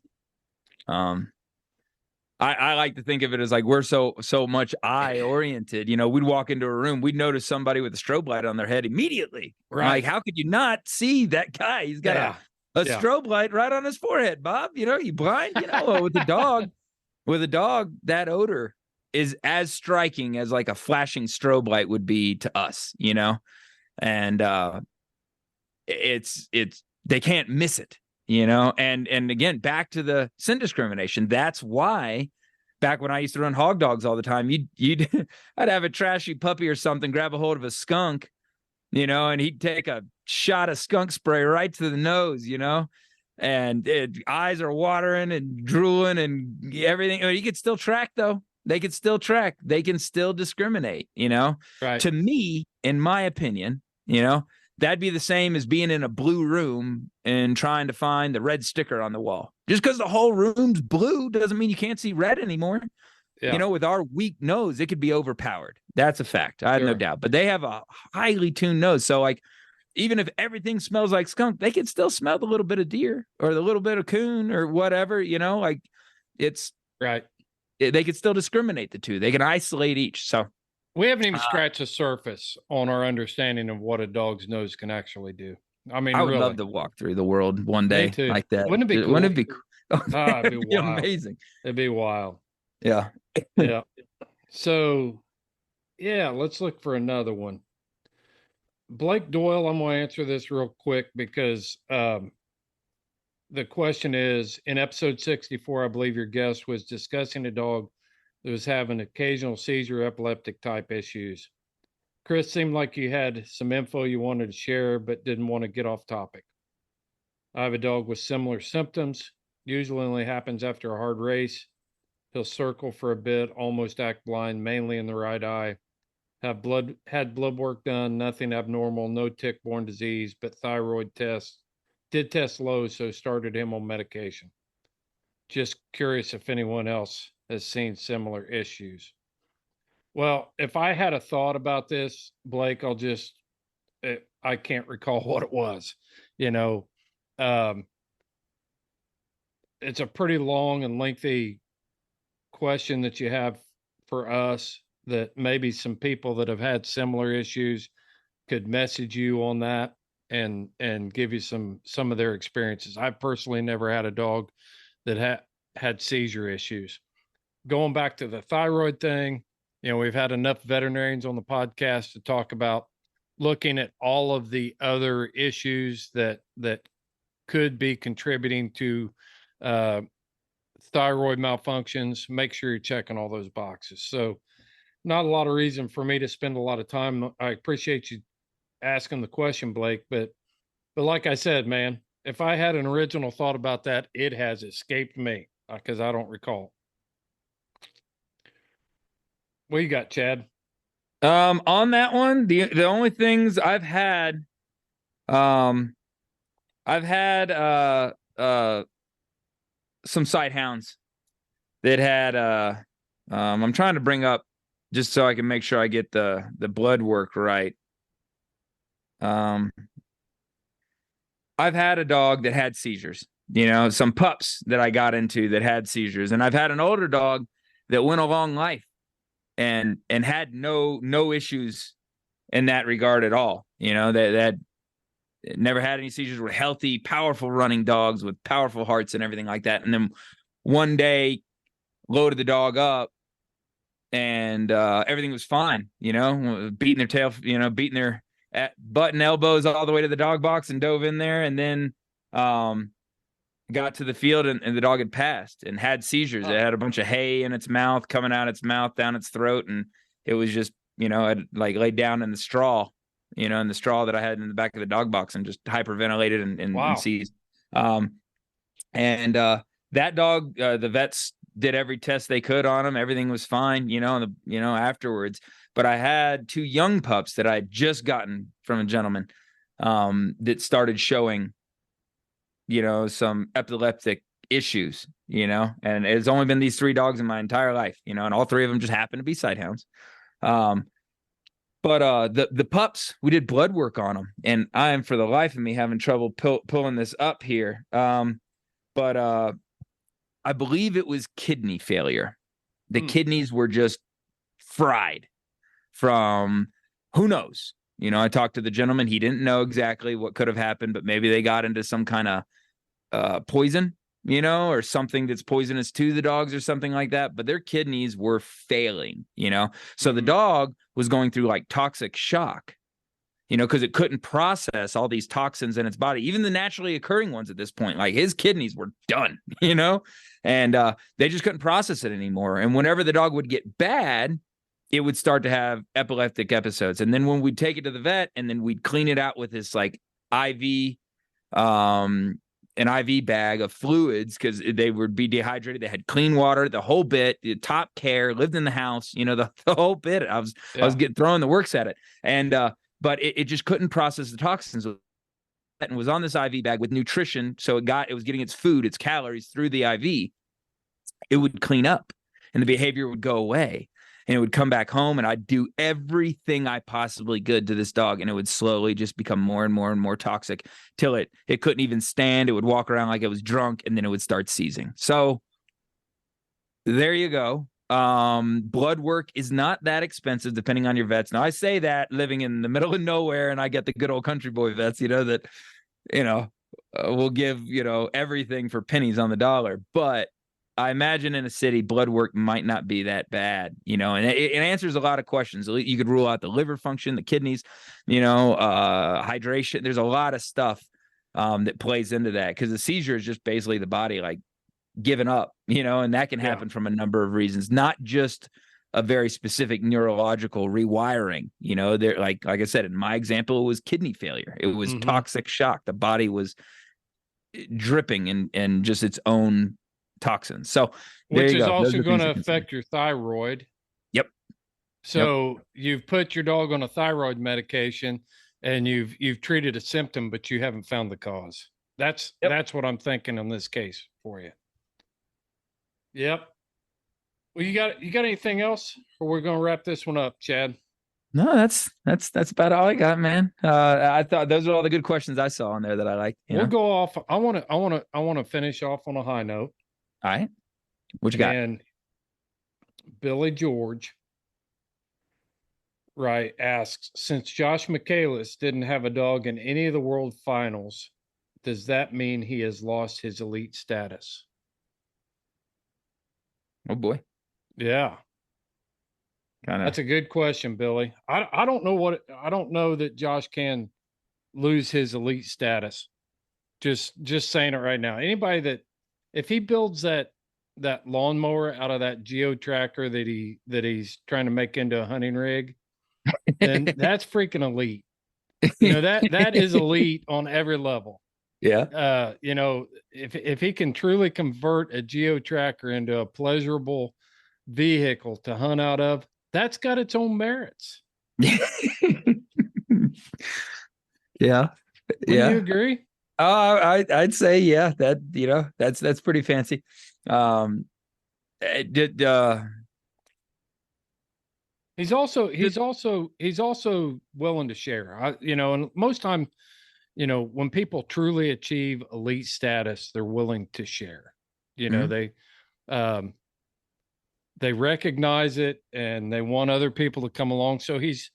I like to think of it as like we're so much eye oriented. You know, we'd walk into a room, we'd notice somebody with a strobe light on their head immediately. Right? Like, how could you not see that guy? He's got a strobe light right on his forehead, Bob. You know, you blind. You know, with a dog, that odor is as striking as like a flashing strobe light would be to us. You know, and it's they can't miss it. You know, and again, back to the scent discrimination. That's why back when I used to run hog dogs all the time, I'd have a trashy puppy or something, grab a hold of a skunk, you know, and he'd take a shot of skunk spray right to the nose, you know, and eyes are watering and drooling and everything. You could still track though. They could still track. They can still discriminate, you know. Right. To me, in my opinion, you know, that'd be the same as being in a blue room and trying to find the red sticker on the wall. Just because the whole room's blue doesn't mean you can't see red anymore. Yeah. You know, with our weak nose, it could be overpowered. That's a fact. I have no doubt. But they have a highly tuned nose. So, like, even if everything smells like skunk, they can still smell the little bit of deer or the little bit of coon or whatever, you know, like it's right. They can still discriminate the two. They can isolate each. So, we haven't even scratched the surface on our understanding of what a dog's nose can actually do. I mean, I would love to walk through the world one day like that. Wouldn't it be cool? Wouldn't it be cool? It'd be wild. Amazing. It'd be wild. Yeah. Yeah. So, yeah, let's look for another one. Blake Doyle, I'm going to answer this real quick because the question is, in episode 64, I believe your guest was discussing a dog that was having occasional seizure, epileptic type issues. Chris, seemed like you had some info you wanted to share, but didn't want to get off topic. I have a dog with similar symptoms. Usually only happens after a hard race. He'll circle for a bit, almost act blind, mainly in the right eye. Had blood work done, nothing abnormal, no tick-borne disease, but thyroid tests did test low, so started him on medication. Just curious if anyone else has seen similar issues. Well, if I had a thought about this, Blake, I can't recall what it was. You know, it's a pretty long and lengthy question that you have for us that maybe some people that have had similar issues could message you on that and give you some of their experiences. I've personally never had a dog that had seizure issues. Going back to the thyroid thing, you know, we've had enough veterinarians on the podcast to talk about looking at all of the other issues that could be contributing to thyroid malfunctions. Make sure you're checking all those boxes. So not a lot of reason for me to spend a lot of time. I appreciate you asking the question, Blake, but like I said, man, if I had an original thought about that, it has escaped me because I don't recall. What you got, Chad? On that one, the only things I've had some sight hounds that had I'm trying to bring up just so I can make sure I get the blood work right. I've had a dog that had seizures, you know, some pups that I got into that had seizures, and I've had an older dog that went a long life and had no issues in that regard at all. You know, that never had any seizures, were healthy, powerful running dogs with powerful hearts and everything like that. And then one day loaded the dog up and everything was fine, you know, beating their tail, you know, beating their butt and elbows all the way to the dog box and dove in there. And then got to the field and the dog had passed and had seizures. It had a bunch of hay in its mouth, coming out its mouth, down its throat. And it was just, you know, I'd like laid down in the straw, you know, in the straw that I had in the back of the dog box and just hyperventilated and seized. That dog, the vets did every test they could on him. Everything was fine, you know, afterwards. But I had two young pups that I had just gotten from a gentleman that started showing, you know, some epileptic issues, you know, and it's only been these three dogs in my entire life, you know, and all three of them just happen to be sighthounds. But the pups, we did blood work on them, and I am for the life of me having trouble pulling this up here. But I believe it was kidney failure. The kidneys were just fried from who knows. I talked to the gentleman. He didn't know exactly what could have happened, but maybe they got into some kind of poison, or something that's poisonous to the dogs or something like that. But their kidneys were failing, So the dog was going through like toxic shock, because it couldn't process all these toxins in its body, even the naturally occurring ones at this point. Like his kidneys were done, and they just couldn't process it anymore. And whenever the dog would get bad, it would start to have epileptic episodes. And then when we'd take it to the vet and then we'd clean it out with this like IV, an IV bag of fluids, because they would be dehydrated. They had clean water, the whole bit, the top care, lived in the house, the whole bit. I was throwing the works at it. And, but it just couldn't process the toxins and was on this IV bag with nutrition. So it was getting its food, its calories through the IV. It would clean up and the behavior would go away. And it would come back home, and I'd do everything I possibly could to this dog, and it would slowly just become more and more and more toxic till it couldn't even stand. It would walk around like it was drunk, and then it would start seizing. So there you go. Blood work is not that expensive, depending on your vets. Now, I say that living in the middle of nowhere, and I get the good old country boy vets, that will give everything for pennies on the dollar, but I imagine in a city, blood work might not be that bad, and it answers a lot of questions. You could rule out the liver function, the kidneys, hydration. There's a lot of stuff that plays into that, because the seizure is just basically the body like giving up, and that can happen from a number of reasons, not just a very specific neurological rewiring. There, like I said, in my example, it was kidney failure. It was toxic shock. The body was dripping in just its own toxins. So which is also going to affect your thyroid. Yep. So you've put your dog on a thyroid medication and you've treated a symptom, but you haven't found the cause. That's what I'm thinking in this case for you. Yep. Well, you got anything else, or we're going to wrap this one up, Chad? No, that's about all I got, man. I thought those are all the good questions I saw on there that I liked. We'll go off. I want to finish off on a high note. All right. What you got? And Billy George, right, asks, since Josh Michaelis didn't have a dog in any of the world finals, does that mean he has lost his elite status? Oh boy. Yeah. That's a good question, Billy. I don't know that Josh can lose his elite status. Just saying it right now. Anybody that, if he builds that lawnmower out of that geo tracker that he's trying to make into a hunting rig, then that's freaking elite. That is elite on every level. Yeah. If he can truly convert a geo tracker into a pleasurable vehicle to hunt out of, that's got its own merits. Yeah. Would you agree? I'd say, yeah, that, that's pretty fancy. He's also willing to share. And most time, when people truly achieve elite status, they're willing to share. They recognize it and they want other people to come along. So he's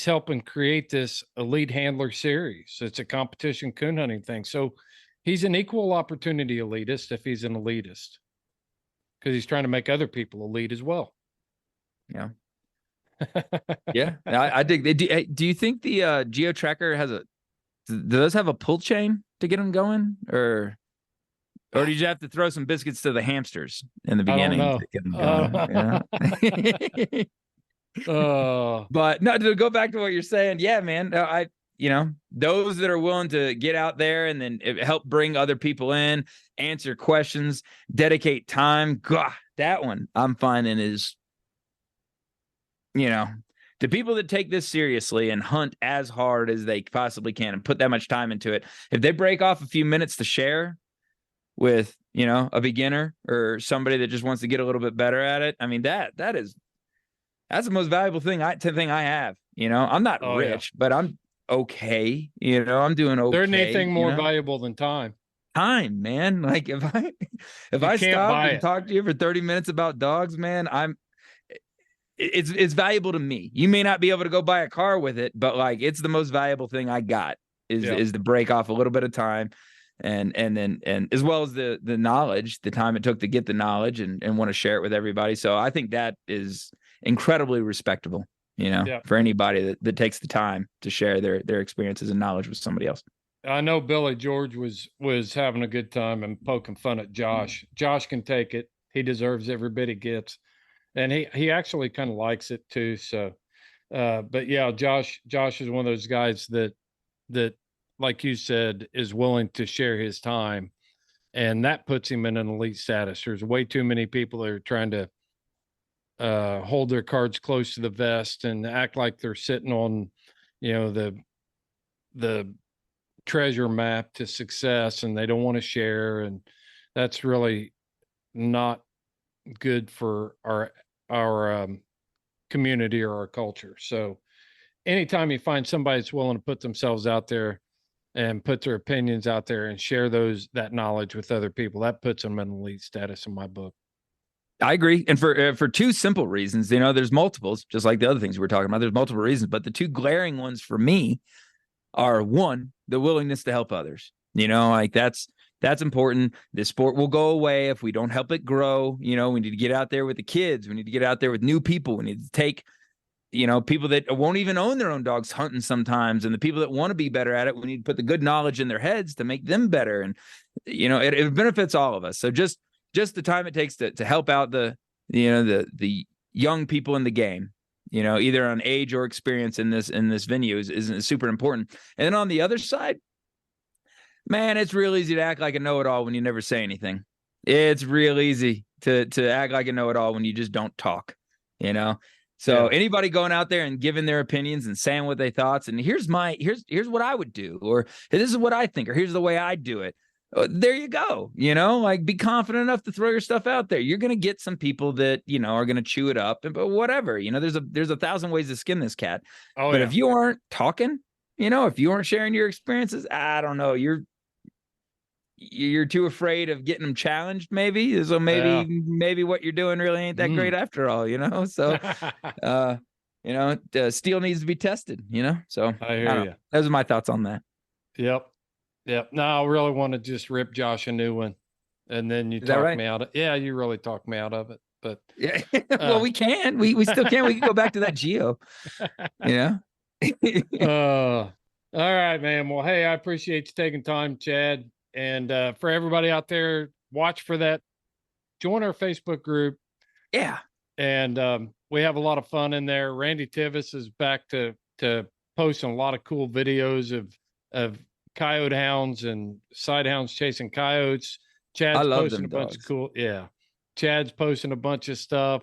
helping create this elite handler series. It's a competition coon hunting thing. So he's an equal opportunity elitist if he's an elitist, because he's trying to make other people elite as well. Yeah. Yeah. I dig. Do you think the geo tracker does those have a pull chain to get them going, or did you have to throw some biscuits to the hamsters in the beginning to get them going? But no, to go back to what you're saying, yeah, man, those that are willing to get out there and then help bring other people in, answer questions, dedicate time. God, that one I'm finding is, the people that take this seriously and hunt as hard as they possibly can and put that much time into it, if they break off a few minutes to share with, a beginner or somebody that just wants to get a little bit better at it, I mean, that's the most valuable thing I have, I'm not rich, but I'm okay. I'm doing okay. There's anything more valuable than time. Time, man. Like if I stop and talk to you for 30 minutes about dogs, man, it's valuable to me. You may not be able to go buy a car with it, but like it's the most valuable thing I got is to break off a little bit of time and as well as the knowledge, the time it took to get the knowledge and want to share it with everybody. So I think that is incredibly respectable, for anybody that takes the time to share their experiences and knowledge with somebody else. I know Billy George was having a good time and poking fun at Josh. Josh can take it. He deserves every bit he gets. And he actually kind of likes it too. So, but yeah, Josh is one of those guys that, like you said, is willing to share his time, and that puts him in an elite status. There's way too many people that are trying to hold their cards close to the vest and act like they're sitting on, the treasure map to success, and they don't want to share. And that's really not good for our community or our culture. So anytime you find somebody that's willing to put themselves out there and put their opinions out there and share that knowledge with other people, that puts them in elite status in my book. I agree. And for two simple reasons, there's multiples, just like the other things we're talking about. There's multiple reasons, but the two glaring ones for me are, one, the willingness to help others. Like that's important. This sport will go away if we don't help it grow. We need to get out there with the kids. We need to get out there with new people. We need to take, people that won't even own their own dogs hunting sometimes. And the people that want to be better at it, we need to put the good knowledge in their heads to make them better. And, it benefits all of us. So just the time it takes to help out the young people in the game, either on age or experience in this venue is super important. And then on the other side, man, it's real easy to act like a know-it-all when you never say anything. It's real easy to act like a know-it-all when you just don't talk, So anybody going out there and giving their opinions and saying what they thoughts, and here's what I would do, or this is what I think, or here's the way I do it. There you go. Like be confident enough to throw your stuff out there. You're going to get some people that, are going to chew it up, but whatever, there's 1,000 ways to skin this cat. But if you aren't talking, if you aren't sharing your experiences, I don't know, you're too afraid of getting them challenged, maybe. So maybe what you're doing really ain't that great after all, So, steel needs to be tested, So I hear you. Those are my thoughts on that. Yep. No, I really want to just rip Josh a new one, and then you talk me out of. Yeah, you really talk me out of it. But yeah, well, we can. We still can. We can go back to that Geo. All right, man. Well, hey, I appreciate you taking time, Chad. And for everybody out there, watch for that. Join our Facebook group. Yeah. And we have a lot of fun in there. Randy Tivis is back to posting a lot of cool videos of coyote hounds and side hounds chasing coyotes. Chad's posting a bunch of cool. Yeah. Chad's posting a bunch of stuff.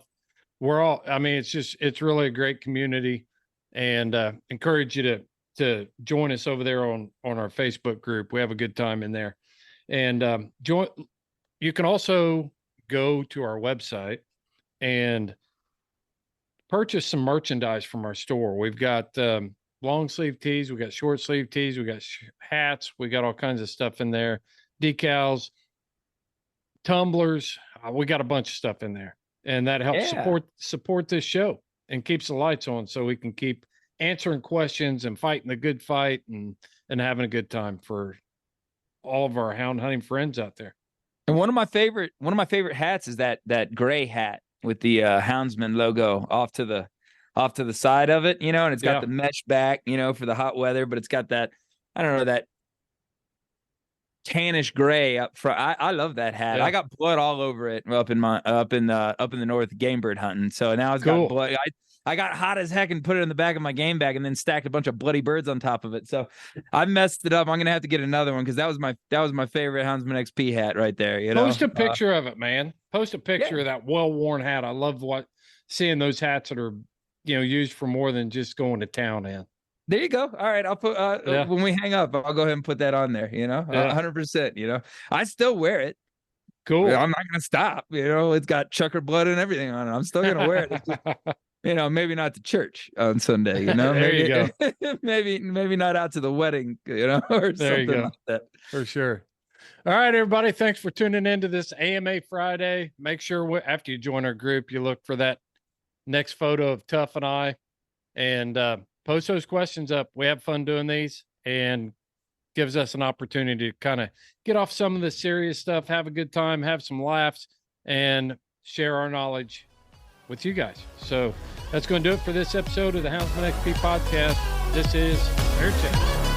It's really a great community, and encourage you to join us over there on our Facebook group. We have a good time in there. And you can also go to our website and purchase some merchandise from our store. We've got long sleeve tees, we got short sleeve tees, we got hats, we got all kinds of stuff in there, decals, tumblers. We got a bunch of stuff in there, and that helps support this show and keeps the lights on, so we can keep answering questions and fighting the good fight and having a good time for all of our hound hunting friends out there. And one of my favorite hats is that gray hat with the Houndsman logo off to the side of it, and it's got the mesh back, for the hot weather, but it's got that, I don't know, that tannish gray up front. I love that hat. Yeah. I got blood all over it up in the north game bird hunting. So now it's got blood. I got hot as heck and put it in the back of my game bag and then stacked a bunch of bloody birds on top of it. So I messed it up. I'm gonna have to get another one because that was my favorite Houndsman XP hat right there. Post a picture of it, man. Post a picture of that well-worn hat. I love seeing those hats that are used for more than just going to town in. There you go. All right. I'll put, when we hang up, I'll go ahead and put that on there, 100%, I still wear it. Cool. I'm not going to stop, it's got chucker blood and everything on it. I'm still going to wear it. maybe not to church on Sunday, There maybe, you go. maybe not out to the wedding, or There you something go. like that. For sure. All right, everybody. Thanks for tuning into this AMA Friday. Make sure after you join our group, you look for that next photo of Tuff and I, and post those questions up. We have fun doing these, and gives us an opportunity to kind of get off some of the serious stuff, have a good time, have some laughs, and share our knowledge with you guys. So that's going to do it for this episode of the Houndsman XP Podcast. This is Air Checks.